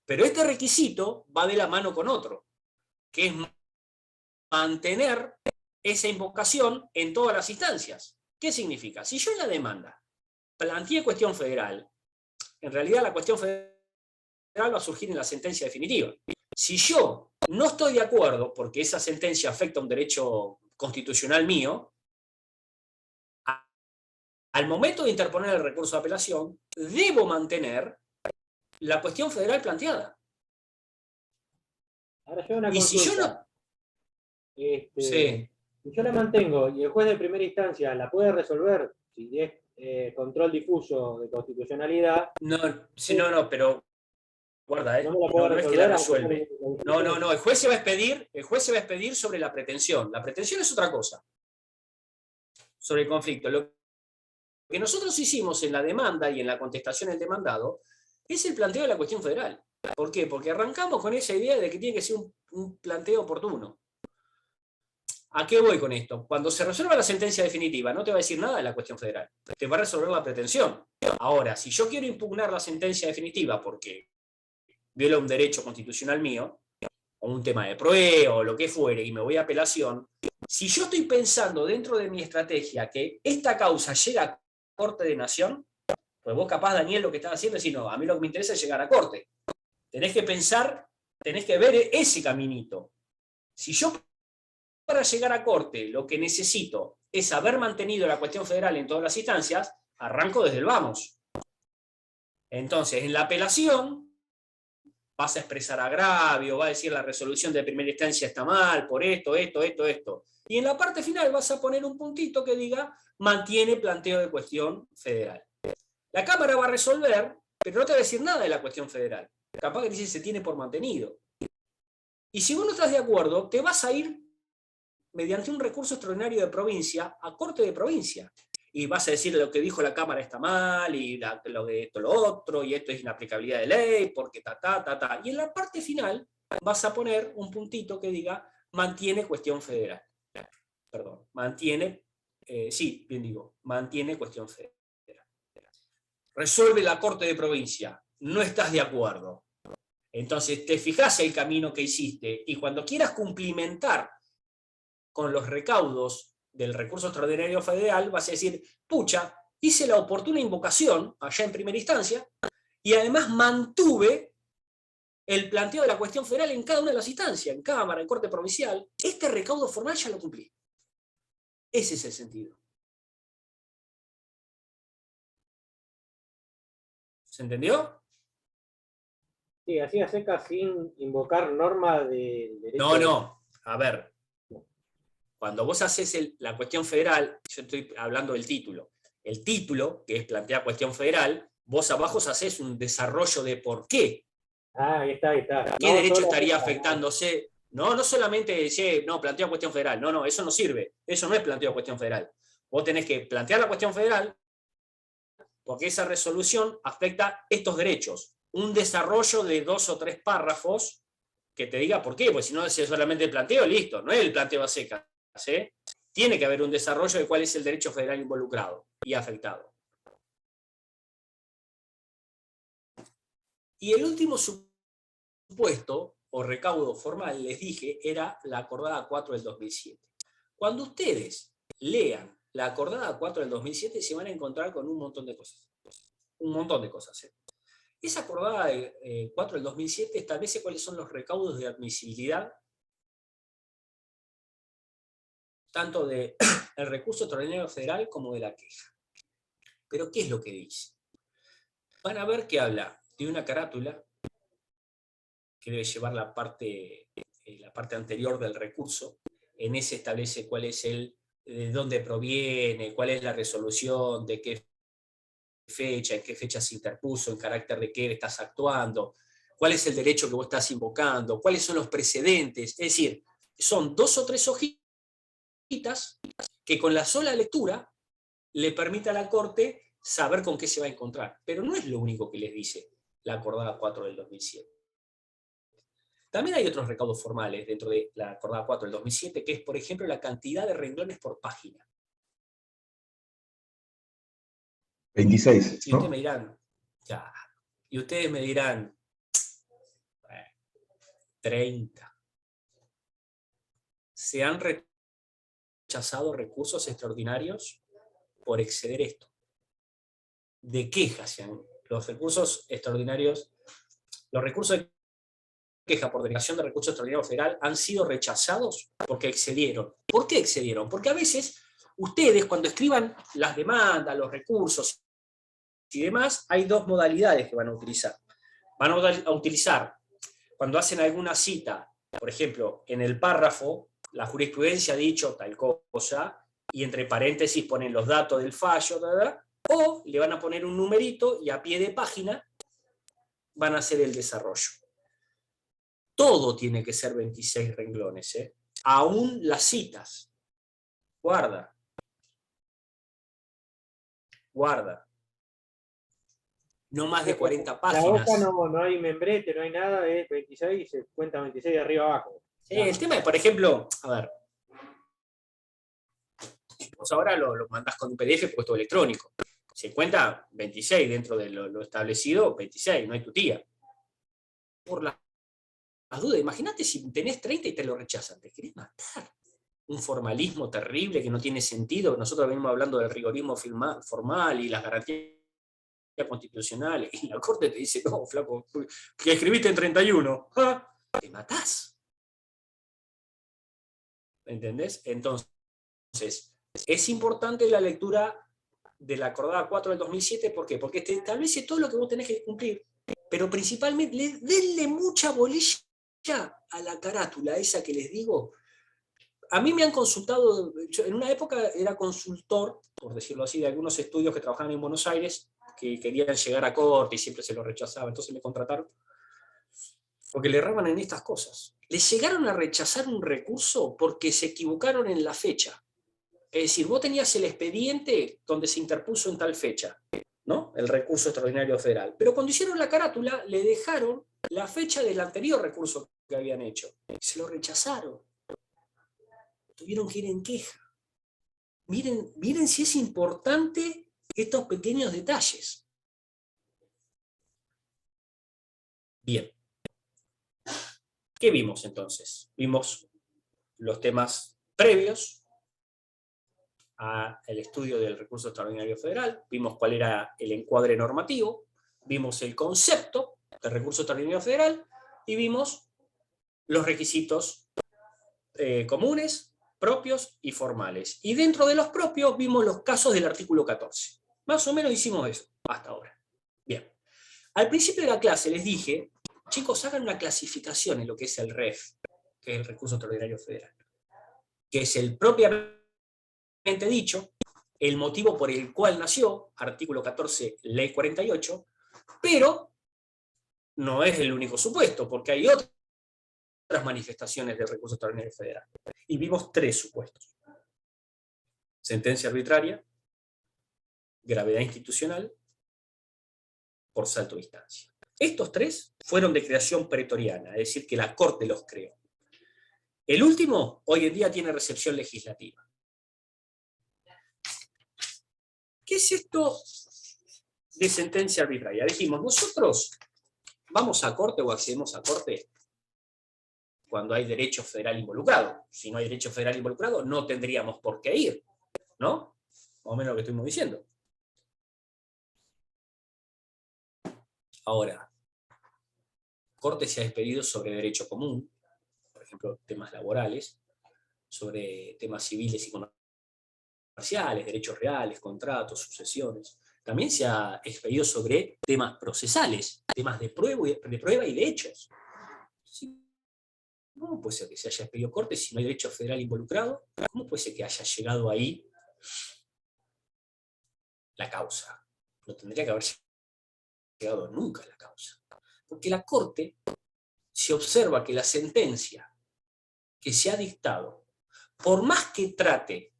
Pero este requisito va de la mano con otro, que es mantener esa invocación en todas las instancias. ¿Qué significa? Si yo en la demanda planteé cuestión federal, en realidad la cuestión federal va a surgir en la sentencia definitiva. Si yo no estoy de acuerdo, porque esa sentencia afecta a un derecho constitucional mío, al momento de interponer el recurso de apelación, debo mantener la cuestión federal planteada. Ahora yo una y consulta. Si yo no... Sí. Sí. Si yo la mantengo y el juez de primera instancia la puede resolver, si es control difuso de constitucionalidad... No, pero... Guarda, no es que la resuelve. No, el juez se va a expedir sobre la pretensión. La pretensión es otra cosa. Sobre el conflicto. Lo que nosotros hicimos en la demanda y en la contestación del demandado es el planteo de la cuestión federal. ¿Por qué? Porque arrancamos con esa idea de que tiene que ser un planteo oportuno. ¿A qué voy con esto? Cuando se resuelva la sentencia definitiva, no te va a decir nada de la cuestión federal. Te va a resolver la pretensión. Ahora, si yo quiero impugnar la sentencia definitiva porque viola un derecho constitucional mío, o un tema de prueba, o lo que fuere, y me voy a apelación, si yo estoy pensando dentro de mi estrategia que esta causa llega a Corte de Nación, pues vos capaz, Daniel, lo que estás haciendo es decir, no, a mí lo que me interesa es llegar a Corte. Tenés que pensar, tenés que ver ese caminito. Si yo para llegar a Corte lo que necesito es haber mantenido la cuestión federal en todas las instancias, arranco desde el vamos. Entonces, en la apelación vas a expresar agravio, va a decir la resolución de primera instancia está mal, por esto. Y en la parte final vas a poner un puntito que diga mantiene planteo de cuestión federal. La Cámara va a resolver, pero no te va a decir nada de la cuestión federal. Capaz que dice se tiene por mantenido. Y si vos no estás de acuerdo, te vas a ir mediante un recurso extraordinario de provincia a Corte de Provincia. Y vas a decir lo que dijo la Cámara está mal, y lo de esto, lo otro, y esto es inaplicabilidad de ley, porque ta. Y en la parte final vas a poner un puntito que diga mantiene cuestión federal. Perdón, mantiene cuestión federal. Resuelve la Corte de Provincia, no estás de acuerdo. Entonces te fijás el camino que hiciste, y cuando quieras cumplimentar con los recaudos del recurso extraordinario federal, vas a decir, pucha, hice la oportuna invocación allá en primera instancia, y además mantuve el planteo de la cuestión federal en cada una de las instancias, en Cámara, en Corte Provincial. Este recaudo formal ya lo cumplí. Ese es el sentido. ¿Se entendió? Sí, así a secas sin invocar normas de derecho. No. A ver. Cuando vos haces la cuestión federal, yo estoy hablando del título. El título, que es plantear cuestión federal, vos abajo haces un desarrollo de por qué. Ahí está. ¿Qué derecho estaría afectándose? No solamente planteo cuestión federal. No, eso no sirve. Eso no es planteo cuestión federal. Vos tenés que plantear la cuestión federal porque esa resolución afecta estos derechos. Un desarrollo de 2 o 3 párrafos que te diga por qué, porque si no es solamente el planteo, listo, no es el planteo a secas. Tiene que haber un desarrollo de cuál es el derecho federal involucrado y afectado. Y el último supuesto o recaudo formal, les dije, era la acordada 4 del 2007. Cuando ustedes lean la acordada 4 del 2007 se van a encontrar con un montón de cosas. Un montón de cosas. Esa acordada 4 del 2007 establece cuáles son los recaudos de admisibilidad tanto del recurso extraordinario federal como de la queja. Pero ¿qué es lo que dice? Van a ver que habla de una carátula que debe llevar la parte anterior del recurso. En ese establece cuál es de dónde proviene, cuál es la resolución, de qué fecha, en qué fecha se interpuso, en carácter de qué estás actuando, cuál es el derecho que vos estás invocando, cuáles son los precedentes. Es decir, son 2 o 3 hojitas que con la sola lectura le permite a la Corte saber con qué se va a encontrar. Pero no es lo único que les dice la acordada 4 del 2007. También hay otros recaudos formales dentro de la acordada 4 del 2007, que es, por ejemplo, la cantidad de renglones por página. 26, Y ¿no? ustedes me dirán, ya, y ustedes me dirán, 30. Se han rechazado recursos extraordinarios por exceder esto. De quejas, los recursos extraordinarios, los recursos de queja por denegación de recurso extraordinario federal han sido rechazados porque excedieron. ¿Por qué excedieron? Porque a veces ustedes cuando escriban las demandas, los recursos y demás, hay 2 modalidades que van a utilizar. Van a utilizar cuando hacen alguna cita, por ejemplo, en el párrafo, la jurisprudencia ha dicho tal cosa, y entre paréntesis ponen los datos del fallo, o le van a poner un numerito y a pie de página van a hacer el desarrollo. Todo tiene que ser 26 renglones, aún las citas. Guarda. No más de 40 páginas. La hoja no hay membrete, no hay nada, es 26 y se cuenta 26 de arriba abajo. El tema es, por ejemplo, a ver, Vos ahora lo mandás con un PDF puesto electrónico. Se cuenta 26 dentro de lo establecido, 26, no hay tu tía. Por las dudas, imagínate si tenés 30 y te lo rechazan, te querés matar. Un formalismo terrible que no tiene sentido. Nosotros venimos hablando del rigorismo formal y las garantías constitucionales, y la Corte te dice, no, flaco, que escribiste en 31, ¿ah? Te matás. ¿Entendés? Entonces, es importante la lectura de la acordada 4 del 2007, ¿por qué? Porque te establece todo lo que vos tenés que cumplir, pero principalmente denle mucha bolilla a la carátula, esa que les digo. A mí me han consultado, en una época era consultor, por decirlo así, de algunos estudios que trabajaban en Buenos Aires, que querían llegar a corte y siempre se lo rechazaba, entonces me contrataron, porque le erraban en estas cosas. Les llegaron a rechazar un recurso porque se equivocaron en la fecha. Es decir, vos tenías el expediente donde se interpuso en tal fecha, ¿no? El recurso extraordinario federal. Pero cuando hicieron la carátula, le dejaron la fecha del anterior recurso que habían hecho. Se lo rechazaron. Tuvieron que ir en queja. Miren si es importante estos pequeños detalles. Bien. ¿Qué vimos entonces? Vimos los temas previos al estudio del recurso extraordinario federal, vimos cuál era el encuadre normativo, vimos el concepto del recurso extraordinario federal y vimos los requisitos comunes, propios y formales. Y dentro de los propios vimos los casos del artículo 14. Más o menos hicimos eso hasta ahora. Bien. Al principio de la clase les dije, chicos, hagan una clasificación en lo que es el REF, que es el recurso extraordinario federal, que es el propiamente dicho, el motivo por el cual nació, artículo 14, ley 48, pero no es el único supuesto, porque hay otras manifestaciones del recurso extraordinario federal. Y vimos 3 supuestos. Sentencia arbitraria, gravedad institucional, por salto de instancia. Estos 3 fueron de creación pretoriana, es decir, que la Corte los creó. El último, hoy en día, tiene recepción legislativa. ¿Qué es esto de sentencia arbitraria? Dijimos, nosotros vamos a corte o accedemos a corte cuando hay derecho federal involucrado. Si no hay derecho federal involucrado, no tendríamos por qué ir, ¿no? Más o menos lo que estuvimos diciendo. Ahora, corte se ha expedido sobre derecho común, por ejemplo, temas laborales, sobre temas civiles y comerciales, derechos reales, contratos, sucesiones. También se ha expedido sobre temas procesales, temas de prueba y de hechos. ¿Cómo puede ser que se haya expedido corte si no hay derecho federal involucrado? ¿Cómo puede ser que haya llegado ahí la causa? No tendría que haber llegado nunca la causa. Porque la Corte se observa que la sentencia que se ha dictado, por más que trate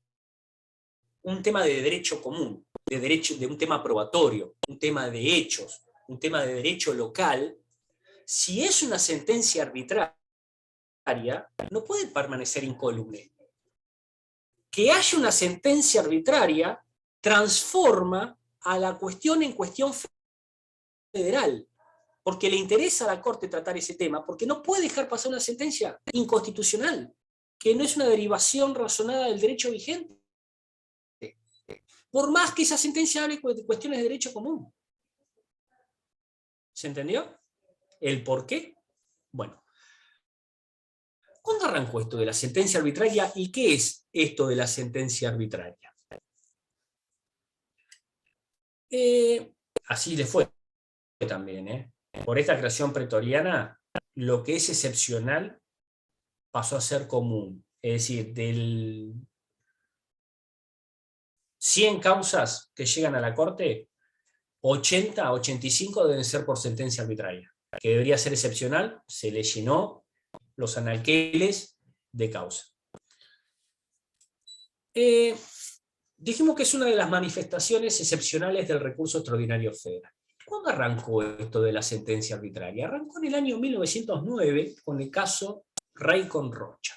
un tema de derecho común, de un tema probatorio, un tema de hechos, un tema de derecho local, si es una sentencia arbitraria, no puede permanecer incólume. Que haya una sentencia arbitraria transforma a la cuestión en cuestión federal, porque le interesa a la Corte tratar ese tema, porque no puede dejar pasar una sentencia inconstitucional, que no es una derivación razonada del derecho vigente, por más que esa sentencia hable de cuestiones de derecho común. ¿Se entendió? ¿El por qué? Bueno. ¿Cuándo arrancó esto de la sentencia arbitraria y qué es esto de la sentencia arbitraria? Así le fue también. Por esta creación pretoriana, lo que es excepcional pasó a ser común. Es decir, del 100 causas que llegan a la Corte, 80, 85 deben ser por sentencia arbitraria. Que debería ser excepcional, se le llenó los anaqueles de causa. Dijimos que es una de las manifestaciones excepcionales del recurso extraordinario federal. ¿Cuándo arrancó esto de la sentencia arbitraria? Arrancó en el año 1909 con el caso Rey con Rocha.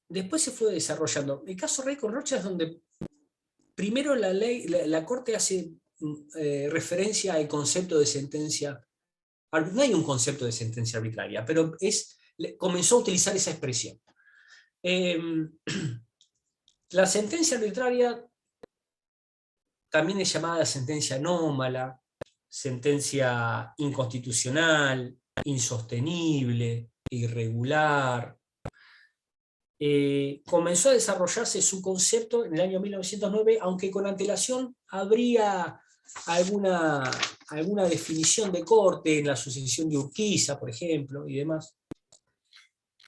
después se fue desarrollando. El caso Rey con Rocha es donde primero la Corte hace referencia al concepto de sentencia. No hay un concepto de sentencia arbitraria, pero comenzó a utilizar esa expresión. La sentencia arbitraria también es llamada sentencia anómala, sentencia inconstitucional, insostenible, irregular. Comenzó a desarrollarse su concepto en el año 1909, aunque con antelación habría alguna definición de corte en la sucesión de Urquiza, por ejemplo, y demás.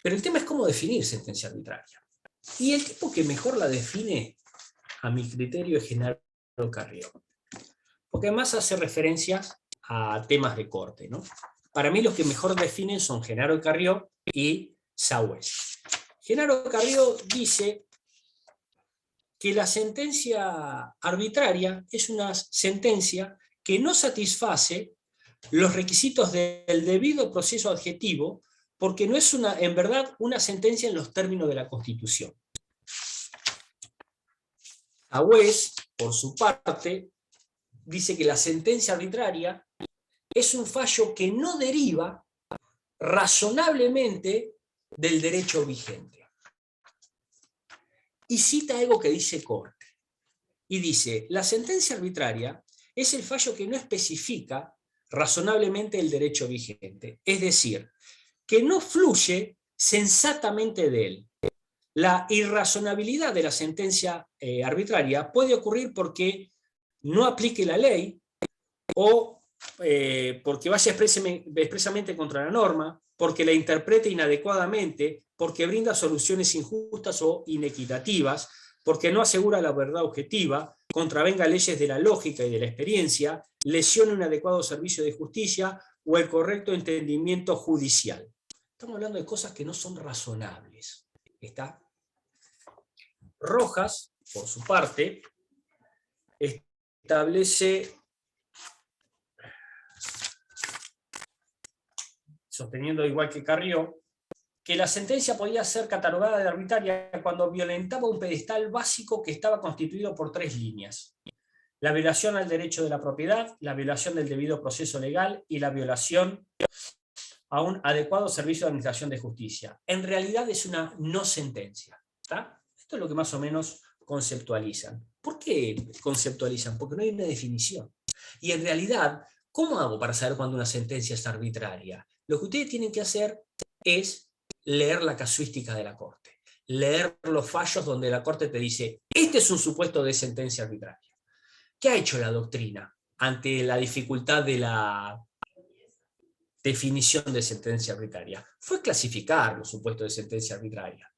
Pero el tema es cómo definir sentencia arbitraria. Y el tipo que mejor la define, a mi criterio, es Genaro Carrió. Porque además hace referencias a temas de corte, ¿no? Para mí los que mejor definen son Genaro Carrió y Sagües. Genaro Carrió dice que la sentencia arbitraria es una sentencia que no satisface los requisitos del debido proceso adjetivo, porque no es en verdad una sentencia en los términos de la Constitución. Sagües, por su parte, dice que la sentencia arbitraria es un fallo que no deriva razonablemente del derecho vigente. Y cita algo que dice Corte. Y dice, la sentencia arbitraria es el fallo que no especifica razonablemente el derecho vigente. Es decir, que no fluye sensatamente de él. La irrazonabilidad de la sentencia arbitraria puede ocurrir porque no aplique la ley o porque vaya expresamente contra la norma, porque la interprete inadecuadamente, porque brinda soluciones injustas o inequitativas, porque no asegura la verdad objetiva, contravenga leyes de la lógica y de la experiencia, lesione un adecuado servicio de justicia o el correcto entendimiento judicial. Estamos hablando de cosas que no son razonables. ¿Está? Rojas, por su parte, establece, sosteniendo igual que Carrió, que la sentencia podía ser catalogada de arbitraria cuando violentaba un pedestal básico que estaba constituido por 3 líneas. La violación al derecho de la propiedad, la violación del debido proceso legal y la violación a un adecuado servicio de administración de justicia. En realidad es una no sentencia. ¿Está? Esto es lo que más o menos conceptualizan. ¿Por qué conceptualizan? Porque no hay una definición. Y en realidad, ¿cómo hago para saber cuándo una sentencia es arbitraria? Lo que ustedes tienen que hacer es leer la casuística de la Corte. Leer los fallos donde la Corte te dice, este es un supuesto de sentencia arbitraria. ¿Qué ha hecho la doctrina ante la dificultad de la definición de sentencia arbitraria? Fue clasificar los supuestos de sentencia arbitraria.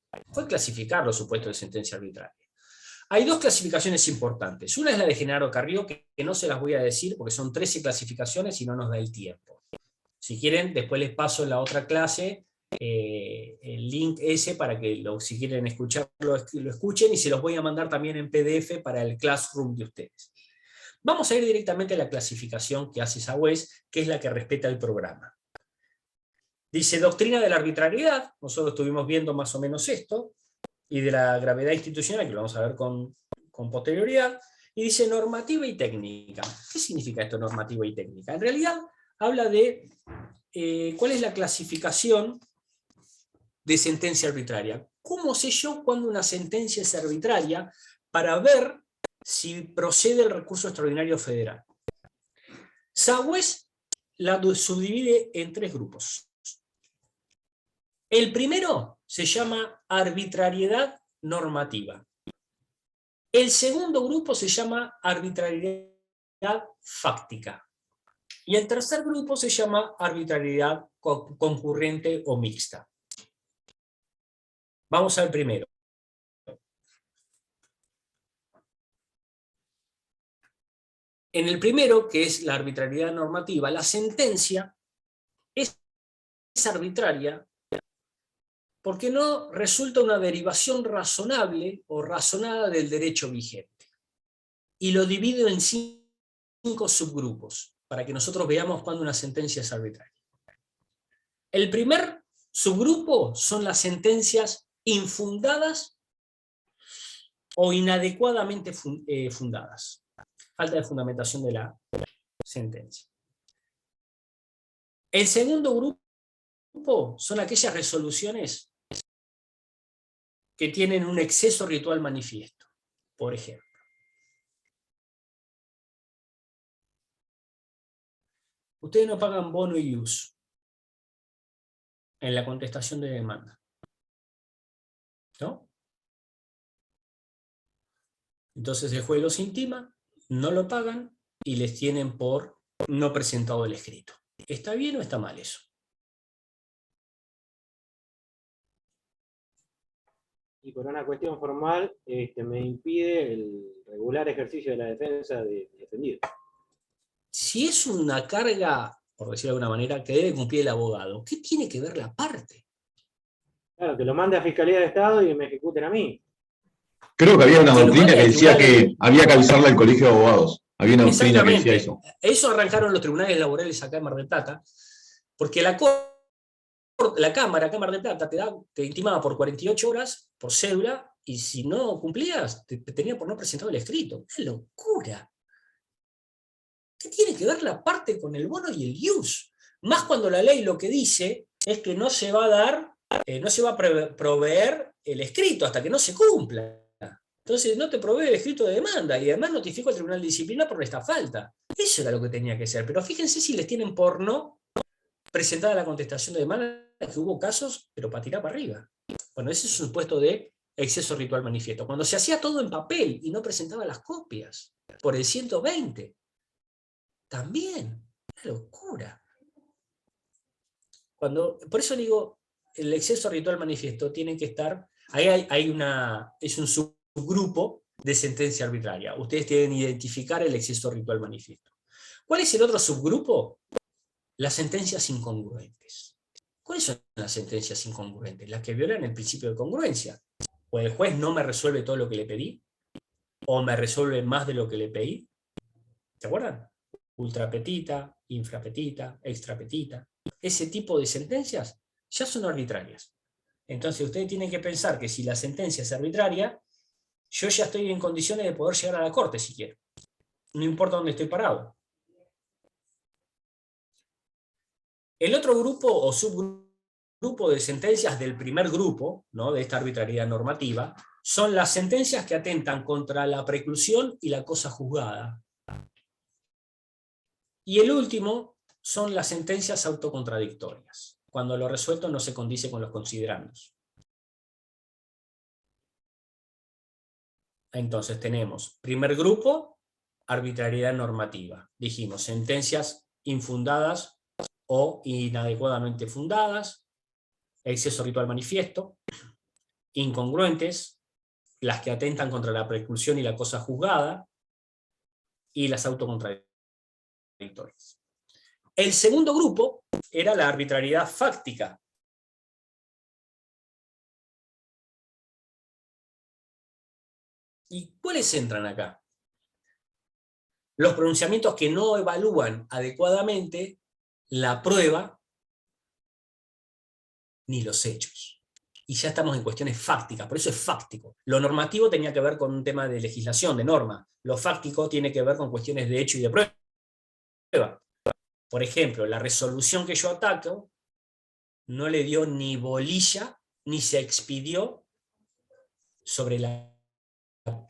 Hay 2 clasificaciones importantes. Una es la de Genaro Carrió, que no se las voy a decir porque son 13 clasificaciones y no nos da el tiempo. Si quieren, después les paso en la otra clase el link ese para que si quieren escucharlo, lo escuchen, y se los voy a mandar también en PDF para el Classroom de ustedes. Vamos a ir directamente a la clasificación que hace Sagües, que es la que respeta el programa. Dice, doctrina de la arbitrariedad, nosotros estuvimos viendo más o menos esto, y de la gravedad institucional, que lo vamos a ver con posterioridad, y dice normativa y técnica. ¿Qué significa esto, normativa y técnica? En realidad habla de cuál es la clasificación de sentencia arbitraria. ¿Cómo sé yo cuando una sentencia es arbitraria para ver si procede el recurso extraordinario federal? Sagües la subdivide en 3 grupos. El primero se llama arbitrariedad normativa. El segundo grupo se llama arbitrariedad fáctica. Y el tercer grupo se llama arbitrariedad concurrente o mixta. Vamos al primero. En el primero, que es la arbitrariedad normativa, la sentencia es arbitraria porque no resulta una derivación razonable o razonada del derecho vigente. Y lo divido en 5 subgrupos, para que nosotros veamos cuándo una sentencia es arbitraria. El primer subgrupo son las sentencias infundadas o inadecuadamente fundadas. Falta de fundamentación de la sentencia. El segundo grupo son aquellas resoluciones que tienen un exceso ritual manifiesto. Por ejemplo, ustedes no pagan bono y ius en la contestación de demanda, ¿no? Entonces el juez los intima, no lo pagan y les tienen por no presentado el escrito. ¿Está bien o está mal eso? Y por una cuestión formal me impide el regular ejercicio de la defensa de defendido. Si es una carga, por decirlo de alguna manera, que debe cumplir el abogado, ¿qué tiene que ver la parte? Claro, que lo mande a Fiscalía de Estado y me ejecuten a mí. Creo que había una Que lo doctrina mande que al decía tribunal. que había que avisarle al colegio de abogados. Había una doctrina que decía Exactamente. eso. Eso arrancaron los tribunales laborales acá en Mar del Plata, porque la Cámara acá en Mar del Plata te intimaba por 48 horas, por cédula, y si no cumplías, te tenía por no presentado el escrito. ¡Qué locura! ¿Qué tiene que ver la parte con el bono y el ius? Más cuando la ley lo que dice es que no se va a dar, no se va a proveer el escrito hasta que no se cumpla. Entonces no te provee el escrito de demanda y además notifico al Tribunal de Disciplina por esta falta. Eso era lo que tenía que ser. Pero fíjense si les tienen por no presentada la contestación de demanda, que hubo casos, pero para tirar para arriba. Bueno, ese es un supuesto de exceso ritual manifiesto. Cuando se hacía todo en papel y no presentaba las copias por el 120. También, una locura. Por eso digo, el exceso ritual manifiesto tiene que estar, ahí es un subgrupo de sentencia arbitraria. Ustedes tienen que identificar el exceso ritual manifiesto. ¿Cuál es el otro subgrupo? Las sentencias incongruentes. ¿Cuáles son las sentencias incongruentes? Las que violan el principio de congruencia. O el juez no me resuelve todo lo que le pedí, o me resuelve más de lo que le pedí. ¿Se acuerdan? Ultrapetita, infrapetita, extrapetita. Ese tipo de sentencias ya son arbitrarias. Entonces ustedes tienen que pensar que si la sentencia es arbitraria, yo ya estoy en condiciones de poder llegar a la corte si quiero. No importa dónde estoy parado. El otro grupo o subgrupo de sentencias del primer grupo, ¿no?, de esta arbitrariedad normativa, son las sentencias que atentan contra la preclusión y la cosa juzgada. Y el último son las sentencias autocontradictorias, cuando lo resuelto no se condice con los considerandos. Entonces tenemos, primer grupo, arbitrariedad normativa. Dijimos, sentencias infundadas o inadecuadamente fundadas, exceso ritual manifiesto, incongruentes, las que atentan contra la preclusión y la cosa juzgada, y las autocontradictorias. El segundo grupo era la arbitrariedad fáctica. ¿Y cuáles entran acá? Los pronunciamientos que no evalúan adecuadamente la prueba ni los hechos. Y ya estamos en cuestiones fácticas, por eso es fáctico. Lo normativo tenía que ver con un tema de legislación, de norma. Lo fáctico tiene que ver con cuestiones de hecho y de prueba. Por ejemplo, la resolución que yo ataco no le dio ni bolilla, ni se expidió sobre la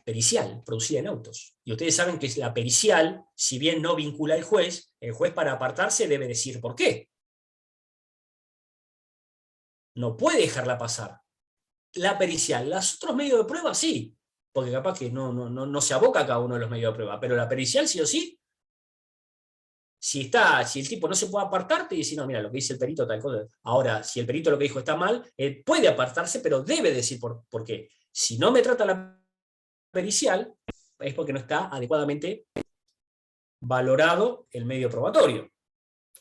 pericial producida en autos. Y ustedes saben que la pericial, si bien no vincula al juez, el juez para apartarse debe decir por qué. No puede dejarla pasar. La pericial, los otros medios de prueba sí, porque capaz que no se aboca a cada uno de los medios de prueba, pero la pericial sí o sí, si el tipo no se puede apartar, te dice, no, mira, lo que dice el perito tal cosa. Ahora, si el perito lo que dijo está mal, él puede apartarse, pero debe decir por qué. Si no me trata la pericial, es porque no está adecuadamente valorado el medio probatorio,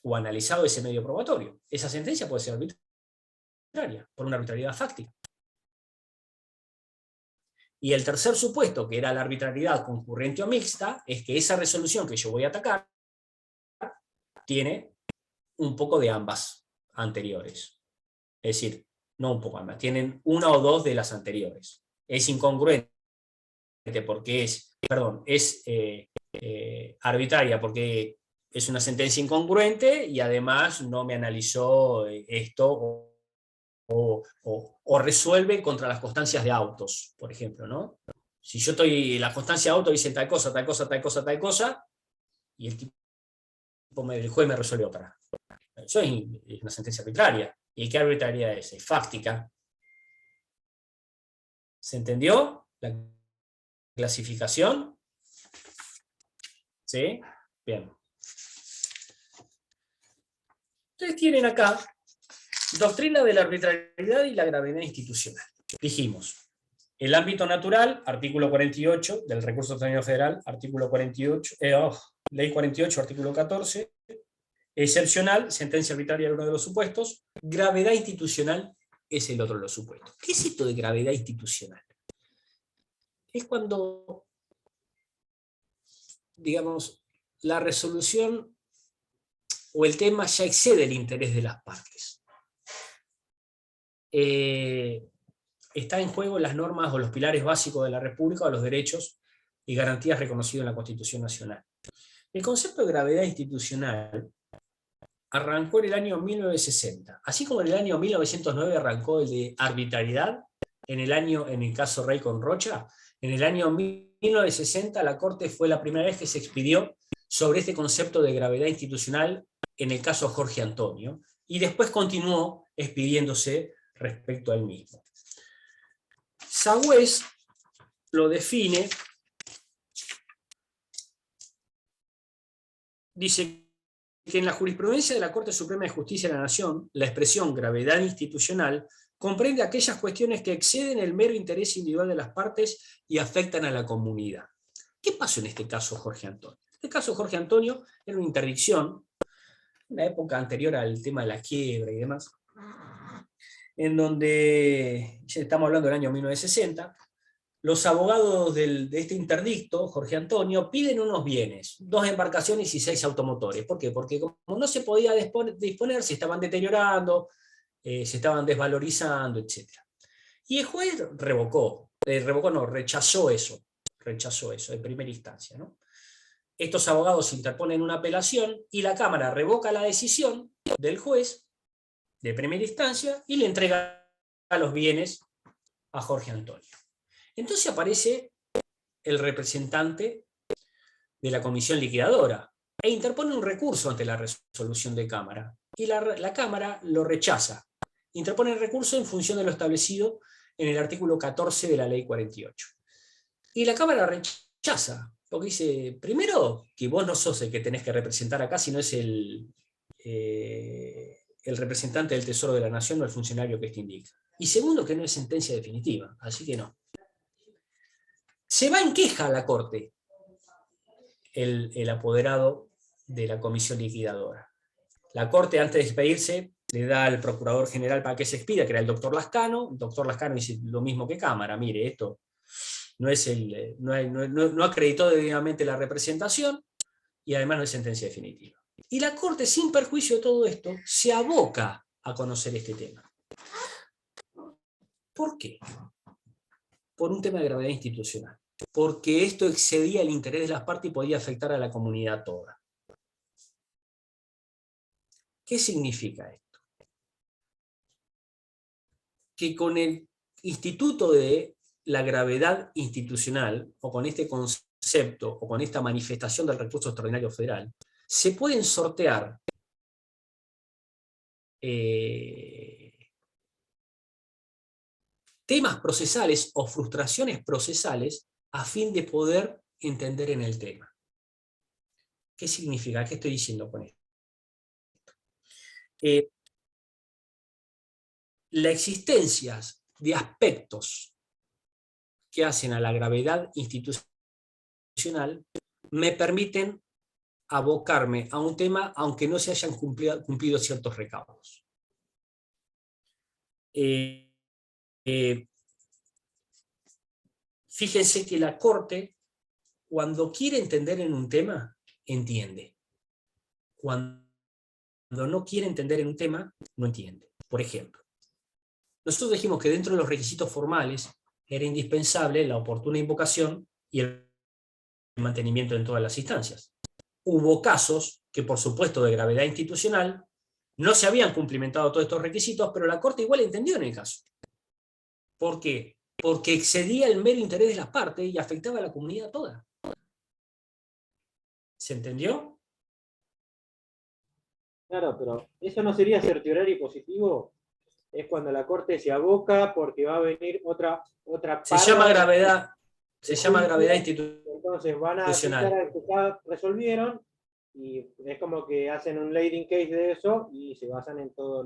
o analizado ese medio probatorio. Esa sentencia puede ser arbitraria, por una arbitrariedad fáctica. Y el tercer supuesto, que era la arbitrariedad concurrente o mixta, es que esa resolución que yo voy a atacar tiene un poco de ambas anteriores. Es decir, no un poco más, tienen una o dos de las anteriores. Es incongruente porque es arbitraria porque es una sentencia incongruente y además no me analizó esto o resuelve contra las constancias de autos, por ejemplo, ¿no? Si yo estoy, la constancia de autos dice tal cosa, tal cosa, tal cosa, tal cosa, y el juez me resuelve otra. Eso es una sentencia arbitraria. ¿Y qué arbitrariedad es? Es fáctica. ¿Se entendió la clasificación? ¿Sí? Bien. Ustedes tienen acá doctrina de la arbitrariedad y la gravedad institucional. Dijimos, el ámbito natural, artículo 48 del recurso extraordinario federal, artículo 48, ley 48, artículo 14, excepcional, sentencia arbitraria es uno de los supuestos, gravedad institucional es el otro de los supuestos. ¿Qué es esto de gravedad institucional? Es cuando, digamos, la resolución o el tema ya excede el interés de las partes. Está en juego las normas o los pilares básicos de la República o los derechos y garantías reconocidos en la Constitución Nacional. El concepto de gravedad institucional arrancó en el año 1960, así como en el año 1909 arrancó el de arbitrariedad, en el caso Rey con Rocha, en el año 1960 la Corte fue la primera vez que se expidió sobre este concepto de gravedad institucional en el caso Jorge Antonio, y después continuó expidiéndose respecto al mismo. Sagüez lo define, dice que en la jurisprudencia de la Corte Suprema de Justicia de la Nación, la expresión gravedad institucional comprende aquellas cuestiones que exceden el mero interés individual de las partes y afectan a la comunidad. ¿Qué pasó en este caso Jorge Antonio? En este caso Jorge Antonio era una interdicción, en la época anterior al tema de la quiebra y demás, en donde, ya estamos hablando del año 1960, los abogados de este interdicto, Jorge Antonio, piden unos bienes, 2 embarcaciones y 6 automotores. ¿Por qué? Porque como no se podía disponer, se estaban deteriorando, se estaban desvalorizando, etc. Y el juez rechazó eso en primera instancia, ¿no? Estos abogados interponen una apelación y la Cámara revoca la decisión del juez de primera instancia y le entrega los bienes a Jorge Antonio. Entonces aparece el representante de la comisión liquidadora e interpone un recurso ante la resolución de Cámara. Y la Cámara lo rechaza. Interpone el recurso en función de lo establecido en el artículo 14 de la Ley 48. Y la Cámara rechaza, porque dice, primero, que vos no sos el que tenés que representar acá, sino es el representante del Tesoro de la Nación o el funcionario que esto indica. Y segundo, que no es sentencia definitiva, así que no. Se va en queja a la Corte el apoderado de la comisión liquidadora. La Corte, antes de despedirse, le da al Procurador General para que se expida, que era el doctor Lascano. El doctor Lascano dice lo mismo que Cámara, mire, esto no acreditó debidamente la representación y además no es sentencia definitiva. Y la Corte, sin perjuicio de todo esto, se aboca a conocer este tema. ¿Por qué? Por un tema de gravedad institucional. Porque esto excedía el interés de las partes y podía afectar a la comunidad toda. ¿Qué significa esto? Que con el instituto de la gravedad institucional, o con este concepto, o con esta manifestación del recurso extraordinario federal, se pueden sortear temas procesales o frustraciones procesales a fin de poder entender en el tema. ¿Qué significa? ¿Qué estoy diciendo con esto? La existencia de aspectos que hacen a la gravedad institucional me permiten abocarme a un tema aunque no se hayan cumplido ciertos recaudos. Fíjense que la Corte, cuando quiere entender en un tema, entiende. Cuando no quiere entender en un tema, no entiende. Por ejemplo, nosotros dijimos que dentro de los requisitos formales era indispensable la oportuna invocación y el mantenimiento en todas las instancias. Hubo casos que, por supuesto, de gravedad institucional, no se habían cumplimentado todos estos requisitos, pero la Corte igual entendió en el caso. ¿Por qué? Porque excedía el mero interés de las partes y afectaba a la comunidad toda. ¿Se entendió? Claro, pero ¿eso no sería certiorari positivo? Es cuando la Corte se aboca porque va a venir otra Se llama parva gravedad, de se llama gravedad juicio, entonces van a aplicar institucional. al que ya resolvieron y es como que hacen un leading case de eso y se basan en todos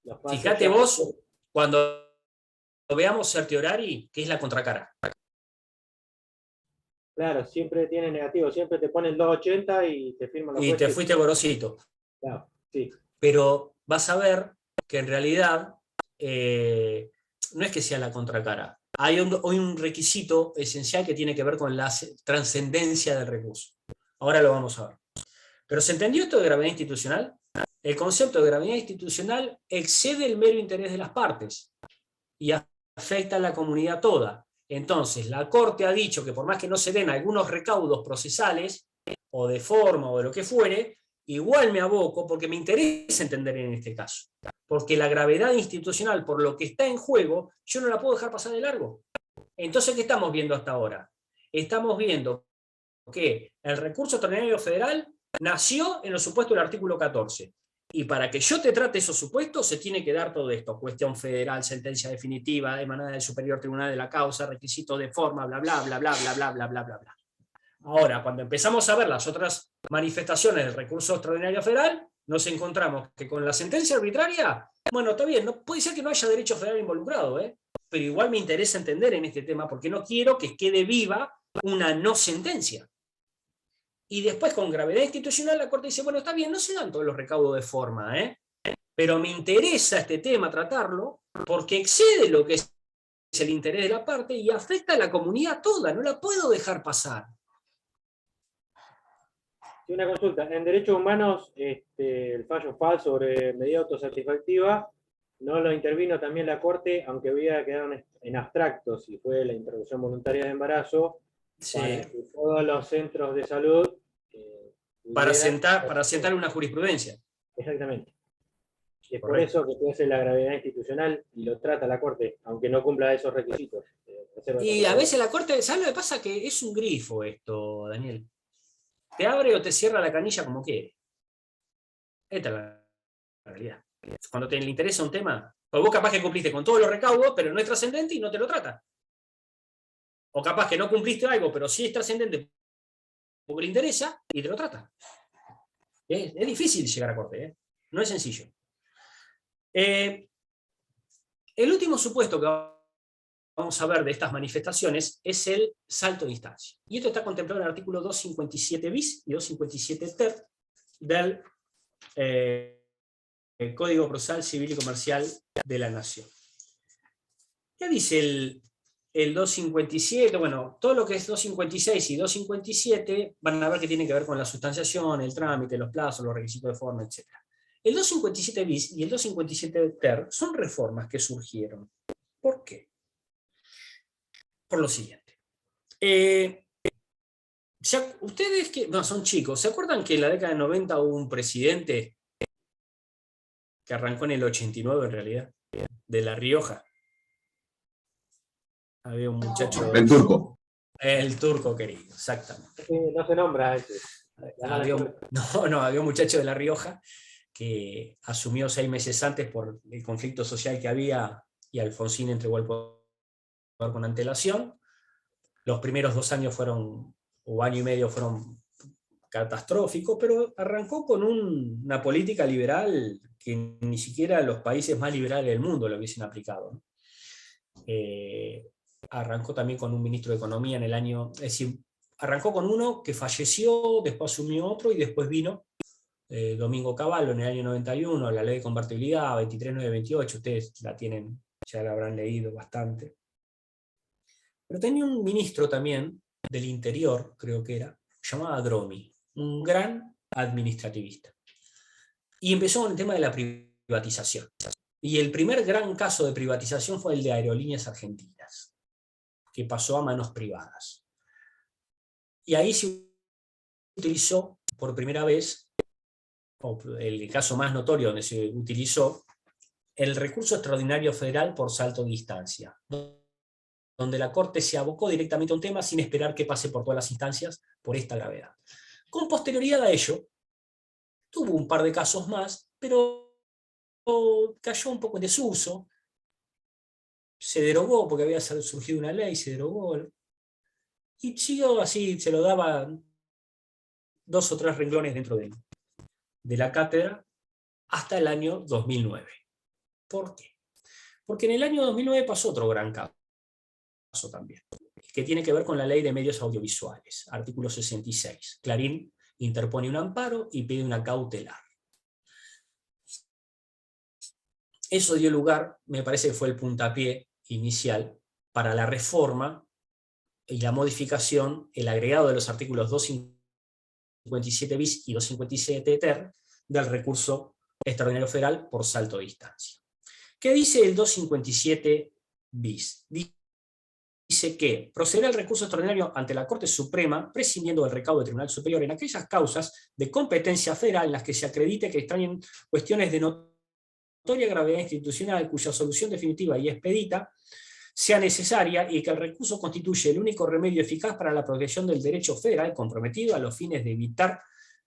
los pasos. Fíjate ya. vos, cuando veamos certiorari, ¿qué es la contracara? Claro, siempre tiene negativo, siempre te ponen 280 y te firman los Y te jueces. fuiste gorosito. Claro, sí. Pero vas a ver que en realidad no es que sea la contracara. Hay un requisito esencial que tiene que ver con la trascendencia del recurso. Ahora lo vamos a ver. ¿Pero se entendió esto de gravedad institucional? El concepto de gravedad institucional excede el mero interés de las partes y afecta a la comunidad toda. Entonces, la Corte ha dicho que por más que no se den algunos recaudos procesales, o de forma, o de lo que fuere, igual me aboco porque me interesa entender en este caso. Porque la gravedad institucional, por lo que está en juego, yo no la puedo dejar pasar de largo. Entonces, ¿qué estamos viendo hasta ahora? Estamos viendo que el recurso extraordinario federal nació en los supuestos del artículo 14. Y para que yo te trate esos supuestos, se tiene que dar todo esto: cuestión federal, sentencia definitiva, emanada del Superior Tribunal de la causa, requisito de forma, bla, bla, bla, bla, bla, bla, bla, bla, bla, bla. Ahora, cuando empezamos a ver las otras manifestaciones del recurso extraordinario federal, nos encontramos que con la sentencia arbitraria, bueno, está bien, no, puede ser que no haya derecho federal involucrado, pero igual me interesa entender en este tema, porque no quiero que quede viva una no sentencia. Y después, con gravedad institucional, la Corte dice, bueno, está bien, no se dan todos los recaudos de forma, pero me interesa este tema tratarlo porque excede lo que es el interés de la parte y afecta a la comunidad toda, no la puedo dejar pasar. Sí, una consulta. En derechos humanos, el fallo FAL sobre medida autosatisfactiva no lo intervino también la Corte, aunque había quedado en abstracto si fue la interrupción voluntaria de embarazo, Sí. para que todos los centros de salud para sentar una jurisprudencia. Exactamente. Y es por Correcto. eso que se hace la gravedad institucional y lo trata la Corte, aunque no cumpla esos requisitos. Y a veces la Corte, ¿sabes lo que pasa? Que es un grifo esto, Daniel. Te abre o te cierra la canilla como quiere. Esta es la realidad. Cuando te le interesa un tema, pues vos capaz que cumpliste con todos los recaudos, pero no es trascendente y no te lo trata. O capaz que no cumpliste algo, pero sí es trascendente porque le interesa y te lo trata. Es difícil llegar a Corte, no es sencillo. El último supuesto que vamos a ver de estas manifestaciones es el salto de instancia. Y esto está contemplado en el artículo 257 bis y 257 ter del Código Procesal Civil y Comercial de la Nación. ¿Qué dice el 257? Bueno, todo lo que es 256 y 257 van a ver que tiene que ver con la sustanciación, el trámite, los plazos, los requisitos de forma, etc. El 257 bis y el 257 ter son reformas que surgieron. ¿Por qué? Por lo siguiente. Ustedes que no, son chicos, ¿se acuerdan que en la década de 90 hubo un presidente que arrancó en el 89 en realidad, de La Rioja? Había un muchacho... El turco. El turco querido, exactamente. No se nombra ese. Había un muchacho de La Rioja que asumió 6 meses antes por el conflicto social que había y Alfonsín entregó el poder con antelación. Los primeros 2 años fueron, o año y medio, fueron catastróficos, pero arrancó con una política liberal que ni siquiera los países más liberales del mundo lo hubiesen aplicado. Arrancó también con un ministro de Economía en el año... Es decir, arrancó con uno que falleció, después asumió otro y después vino Domingo Cavallo en el año 91, la ley de convertibilidad 23928, ustedes la tienen, ya la habrán leído bastante. Pero tenía un ministro también del Interior, creo que era, llamado Dromi, un gran administrativista. Y empezó con el tema de la privatización. Y el primer gran caso de privatización fue el de Aerolíneas Argentinas, que pasó a manos privadas. Y ahí se utilizó por primera vez, o el caso más notorio donde se utilizó, el recurso extraordinario federal por salto de instancia, donde la Corte se abocó directamente a un tema sin esperar que pase por todas las instancias por esta gravedad. Con posterioridad a ello, tuvo un par de casos más, pero cayó un poco en desuso, se derogó porque había surgido una ley, se derogó, y siguió así, se lo daba 2 o 3 renglones dentro de la cátedra hasta el año 2009. ¿Por qué? Porque en el año 2009 pasó otro gran caso también, que tiene que ver con la Ley de Medios Audiovisuales, artículo 66. Clarín interpone un amparo y pide una cautelar. Eso dio lugar, me parece que fue el puntapié inicial, para la reforma y la modificación, el agregado de los artículos 257 bis y 257 ter del recurso extraordinario federal por salto de distancia. ¿Qué dice el 257 bis? Dice que procederá el recurso extraordinario ante la Corte Suprema, prescindiendo del recaudo del Tribunal Superior en aquellas causas de competencia federal en las que se acredite que extrañen cuestiones de notoria gravedad institucional, cuya solución definitiva y expedita sea necesaria y que el recurso constituye el único remedio eficaz para la protección del derecho federal comprometido a los fines de evitar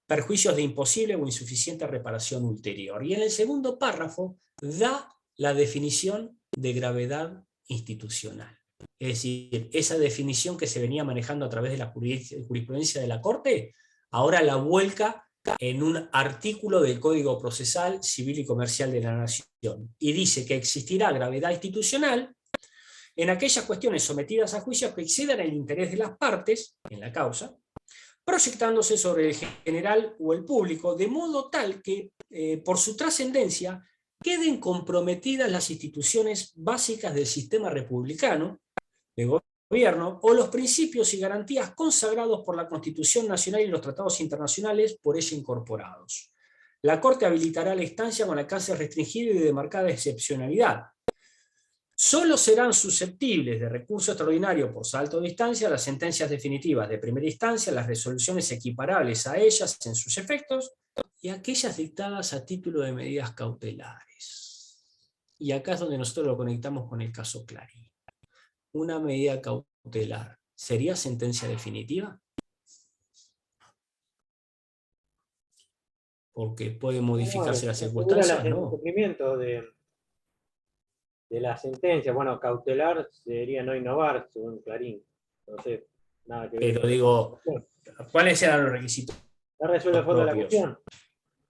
perjuicios de imposible o insuficiente reparación ulterior. Y en el segundo párrafo da la definición de gravedad institucional. Es decir, esa definición que se venía manejando a través de la jurisprudencia de la Corte, ahora la vuelca en un artículo del Código Procesal Civil y Comercial de la Nación. Y dice que existirá gravedad institucional en aquellas cuestiones sometidas a juicios que excedan el interés de las partes en la causa, proyectándose sobre el general o el público, de modo tal que, por su trascendencia, queden comprometidas las instituciones básicas del sistema republicano de gobierno o los principios y garantías consagrados por la Constitución Nacional y los tratados internacionales por ella incorporados. La Corte habilitará la instancia con alcance restringido y de marcada excepcionalidad. Solo serán susceptibles de recurso extraordinario por salto de distancia las sentencias definitivas de primera instancia, las resoluciones equiparables a ellas en sus efectos y aquellas dictadas a título de medidas cautelares. Y acá es donde nosotros lo conectamos con el caso Clarín. Una medida cautelar, ¿sería sentencia definitiva? Porque puede modificarse las circunstancias, el ¿no? cumplimiento de la sentencia. Bueno, cautelar sería no innovar, según Clarín. Entonces, nada que ver. Pero digo, ¿cuáles eran los requisitos? ¿No resuelve el fondo de la propios? cuestión?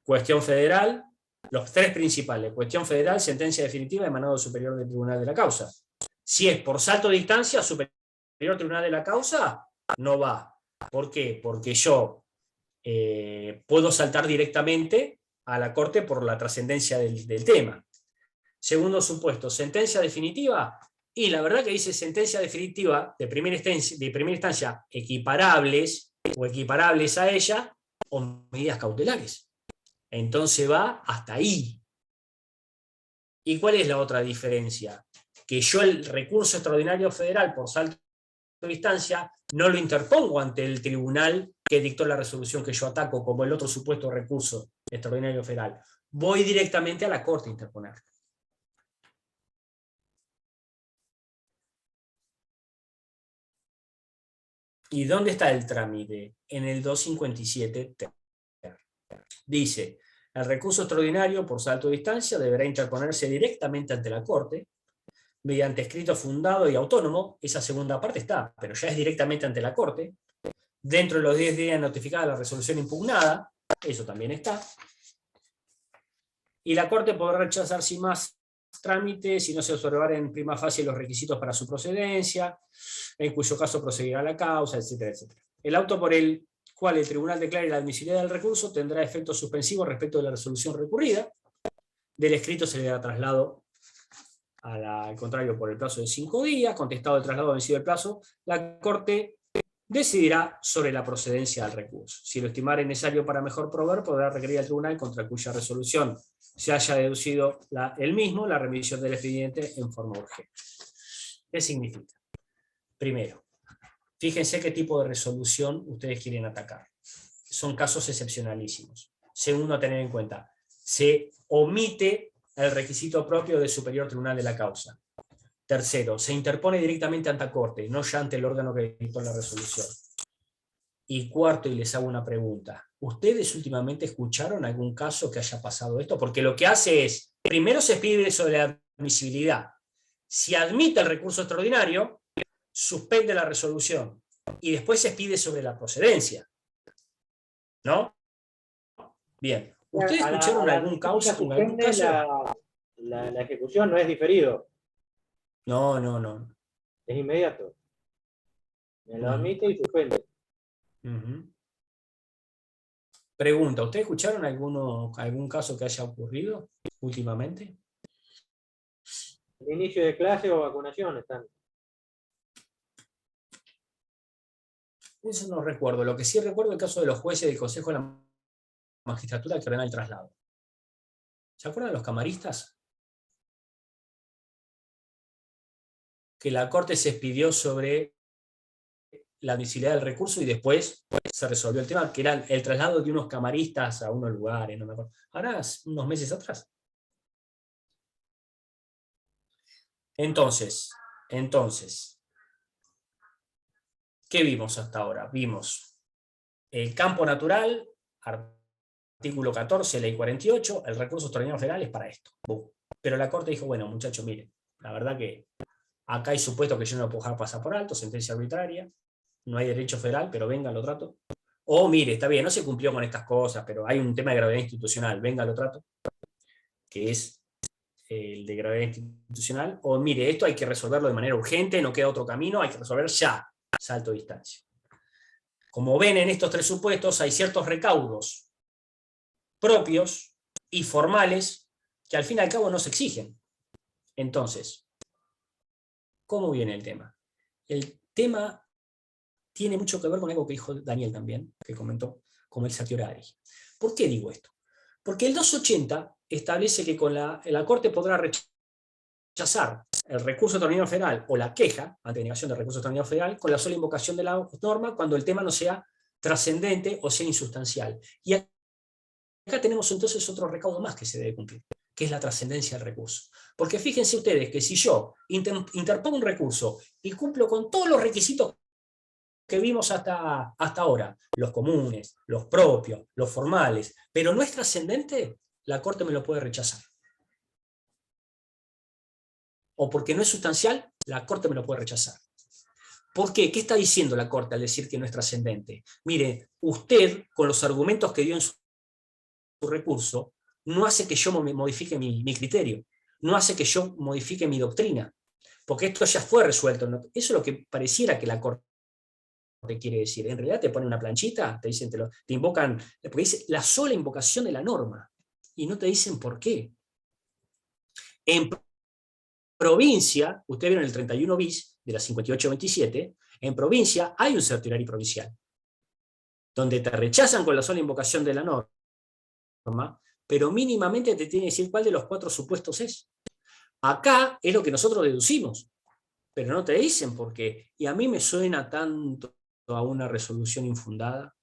Cuestión federal, los 3 principales: cuestión federal, sentencia definitiva, emanado superior del tribunal de la causa. Si es por salto de distancia, superior tribunal de la causa, no va. ¿Por qué? Porque yo puedo saltar directamente a la Corte por la trascendencia del tema. Segundo supuesto, sentencia definitiva, y la verdad que dice sentencia definitiva de primera instancia equiparables o equiparables a ella o medidas cautelares. Entonces va hasta ahí. ¿Y cuál es la otra diferencia? Que yo el recurso extraordinario federal por salto de distancia no lo interpongo ante el tribunal que dictó la resolución que yo ataco, como el otro supuesto recurso extraordinario federal. Voy directamente a la Corte a interponer. ¿Y dónde está el trámite? En el 257 ter. Dice: el recurso extraordinario por salto de distancia deberá interponerse directamente ante la Corte, mediante escrito fundado y autónomo. Esa segunda parte está, pero ya es directamente ante la Corte, dentro de los 10 días notificada la resolución impugnada, eso también está, y la Corte podrá rechazar sin más trámite si no se observaren en prima facie los requisitos para su procedencia, en cuyo caso proseguirá la causa, etcétera, etcétera. El auto por el cual el tribunal declare la admisibilidad del recurso tendrá efecto suspensivo respecto de la resolución recurrida. Del escrito se le dará traslado al contrario por el plazo de 5 días. Contestado el traslado vencido el plazo, la Corte decidirá sobre la procedencia del recurso. Si lo estimare necesario para mejor proveer, podrá requerir al tribunal contra cuya resolución se haya deducido el mismo la remisión del expediente en forma urgente. ¿Qué significa? Primero, fíjense qué tipo de resolución ustedes quieren atacar. Son casos excepcionalísimos. Segundo, a tener en cuenta, se omite el requisito propio del superior tribunal de la causa. Tercero, se interpone directamente ante la Corte, no ya ante el órgano que dictó la resolución. Y cuarto, y les hago una pregunta, ¿ustedes últimamente escucharon algún caso que haya pasado esto? Porque lo que hace es, primero se pide sobre la admisibilidad. Si admite el recurso extraordinario, suspende la resolución. Y después se pide sobre la procedencia. ¿No? Bien. ¿Ustedes escucharon algún caso? Suspende la ejecución, no es diferido. No. Es inmediato. Me lo admite y suspende. Pregunta, ¿ustedes escucharon algún caso que haya ocurrido últimamente? El inicio de clase o vacunación están. Eso no recuerdo. Lo que sí recuerdo es el caso de los jueces del Consejo de la Magistratura que ordenan el traslado. ¿Se acuerdan de los camaristas? Que la Corte se expidió sobre la admisibilidad del recurso y después se resolvió el tema, que era el traslado de unos camaristas a unos lugares, no me acuerdo. Ahora, unos meses atrás. Entonces, ¿qué vimos hasta ahora? Vimos el campo natural, artículo 14, ley 48, el recurso extraordinario federal es para esto. Pero la Corte dijo, bueno, muchachos, miren, la verdad que acá hay supuesto que yo no lo puedo dejar pasar por alto, sentencia arbitraria, no hay derecho federal, pero venga, lo trato. O mire, está bien, no se cumplió con estas cosas, pero hay un tema de gravedad institucional, venga, lo trato, que es el de gravedad institucional. O mire, esto hay que resolverlo de manera urgente, no queda otro camino, hay que resolver ya, salto de distancia. Como ven en estos tres supuestos, hay ciertos recaudos propios y formales que al fin y al cabo no se exigen. Entonces, ¿cómo viene el tema? El tema tiene mucho que ver con algo que dijo Daniel también, que comentó, como el certiorari. ¿Por qué digo esto? Porque el 280 establece que la Corte podrá rechazar el recurso extraordinario federal o la queja ante negación del recurso extraordinario federal con la sola invocación de la norma cuando el tema no sea trascendente o sea insustancial. Y acá tenemos entonces otro recaudo más que se debe cumplir, que es la trascendencia del recurso. Porque fíjense ustedes que si yo interpongo un recurso y cumplo con todos los requisitos que vimos hasta ahora, los comunes, los propios, los formales, pero no es trascendente, la Corte me lo puede rechazar. O porque no es sustancial, la Corte me lo puede rechazar. ¿Por qué? ¿Qué está diciendo la Corte al decir que no es trascendente? Mire, usted, con los argumentos que dio en su recurso, no hace que yo modifique mi criterio, no hace que yo modifique mi doctrina, porque esto ya fue resuelto. Eso es lo que pareciera que la Corte quiere decir. En realidad te ponen una planchita, te dicen, te invocan, porque dice la sola invocación de la norma, y no te dicen por qué. En provincia, ustedes vieron el 31 bis de la 5827, en provincia hay un certiorari provincial, donde te rechazan con la sola invocación de la norma, pero mínimamente te tiene que decir cuál de los cuatro supuestos es. Acá es lo que nosotros deducimos, pero no te dicen por qué. Y a mí me suena tanto a una resolución infundada,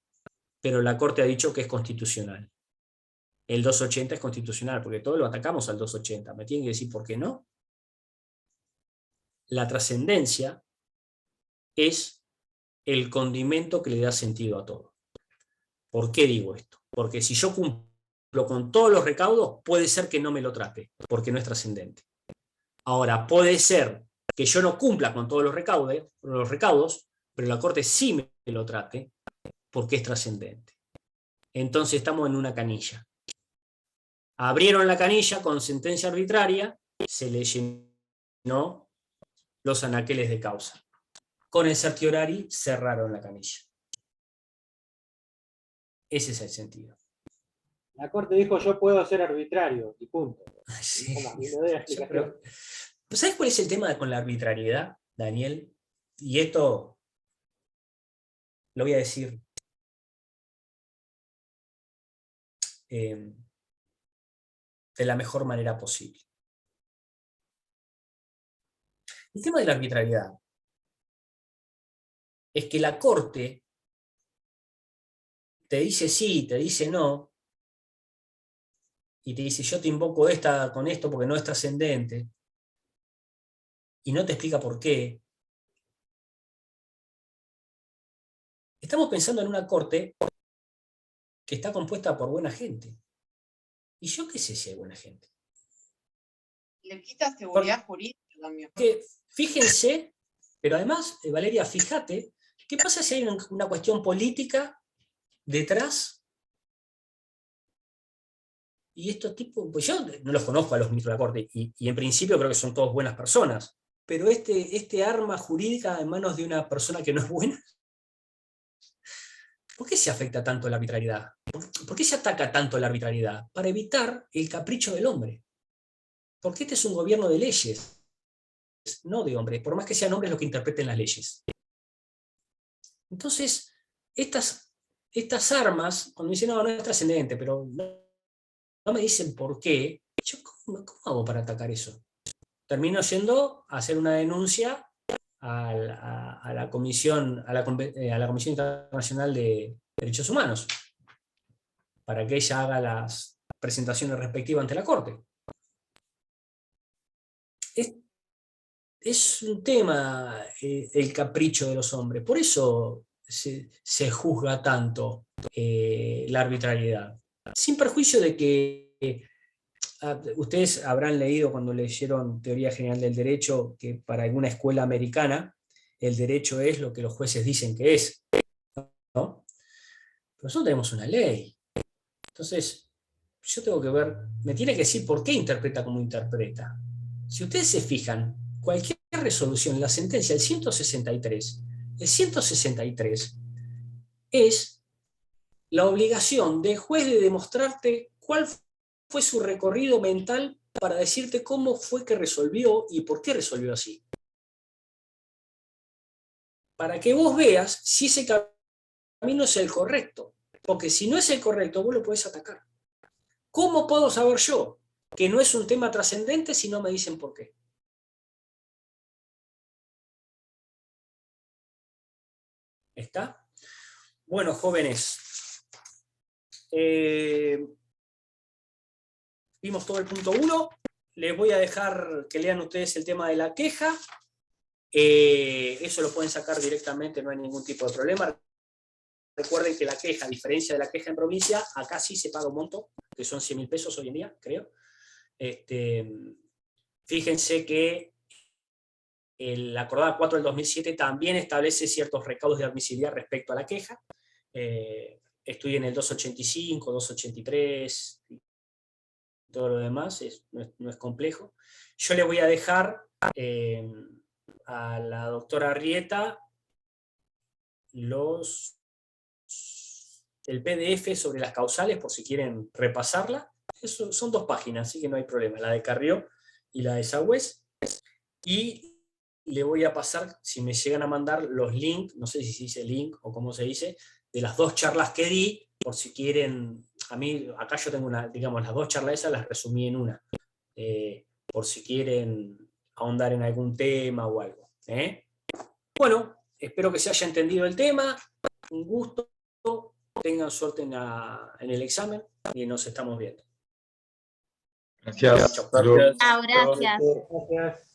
pero la Corte ha dicho que es constitucional. El 280 es constitucional, porque todos lo atacamos al 280. ¿Me tienen que decir por qué no? La trascendencia es el condimento que le da sentido a todo. ¿Por qué digo esto? Porque si yo cumplo con todos los recaudos, puede ser que no me lo trate, porque no es trascendente. Ahora, puede ser que yo no cumpla con todos los recaudos, pero la Corte sí me lo trate, porque es trascendente. Entonces estamos en una canilla. Abrieron la canilla con sentencia arbitraria, se le llenó los anaqueles de causa. Con el certiorari cerraron la canilla. Ese es el sentido. La Corte dijo, yo puedo ser arbitrario, y punto. Sí. Pero, ¿sabes cuál es el tema con la arbitrariedad, Daniel? Y esto lo voy a decir de la mejor manera posible. El tema de la arbitrariedad es que la Corte te dice sí, te dice no, y te dice yo te invoco con esto porque no es trascendente, y no te explica por qué. Estamos pensando en una Corte que está compuesta por buena gente. ¿Y yo qué sé si hay buena gente? Le quita seguridad jurídica también. Que, fíjense, pero además, Valeria, fíjate, ¿qué pasa si hay una cuestión política detrás? Y estos tipos, pues yo no los conozco a los ministros de la Corte, y en principio creo que son todos buenas personas, pero este arma jurídica en manos de una persona que no es buena, ¿por qué se afecta tanto la arbitrariedad? ¿Por qué se ataca tanto la arbitrariedad? Para evitar el capricho del hombre. Porque este es un gobierno de leyes, no de hombres, por más que sean hombres los que interpreten las leyes. Entonces, estas armas, cuando dicen, no es trascendente, pero no me dicen por qué, yo, ¿cómo hago para atacar eso? Termino yendo a hacer una denuncia a la Comisión Internacional de Derechos Humanos, para que ella haga las presentaciones respectivas ante la Corte. Es un tema el capricho de los hombres, por eso se juzga tanto la arbitrariedad. Sin perjuicio de que ustedes habrán leído cuando leyeron Teoría General del Derecho que para alguna escuela americana el derecho es lo que los jueces dicen que es, ¿no? Pero nosotros tenemos una ley. Entonces, yo tengo que ver, me tiene que decir por qué interpreta como interpreta. Si ustedes se fijan, cualquier resolución, la sentencia, el 163 es la obligación del juez de demostrarte cuál fue su recorrido mental para decirte cómo fue que resolvió y por qué resolvió así. Para que vos veas si ese camino es el correcto. Porque si no es el correcto, vos lo podés atacar. ¿Cómo puedo saber yo que no es un tema trascendente si no me dicen por qué? ¿Está? Bueno, jóvenes. Vimos todo el punto 1. Les voy a dejar que lean ustedes el tema de la queja. Eso lo pueden sacar directamente, no hay ningún tipo de problema. Recuerden que la queja, a diferencia de la queja en provincia, acá sí se paga un monto, que son 100.000 pesos hoy en día, creo. Fíjense que la acordada 4 del 2007 también establece ciertos recaudos de admisibilidad respecto a la queja. Estudien el 285, 283, y todo lo demás, no es complejo. Yo le voy a dejar a la doctora Arrieta el PDF sobre las causales, por si quieren repasarla. Eso, son 2 páginas, así que no hay problema, la de Carrió y la de Sagüez. Y le voy a pasar, si me llegan a mandar los links, no sé si se dice link o cómo se dice, de las 2 charlas que di, por si quieren, a mí, acá yo tengo digamos, las 2 charlas esas las resumí en una, por si quieren ahondar en algún tema o algo. Bueno, espero que se haya entendido el tema, un gusto, tengan suerte en el examen y nos estamos viendo. Gracias. Gracias. Chao, gracias. Gracias.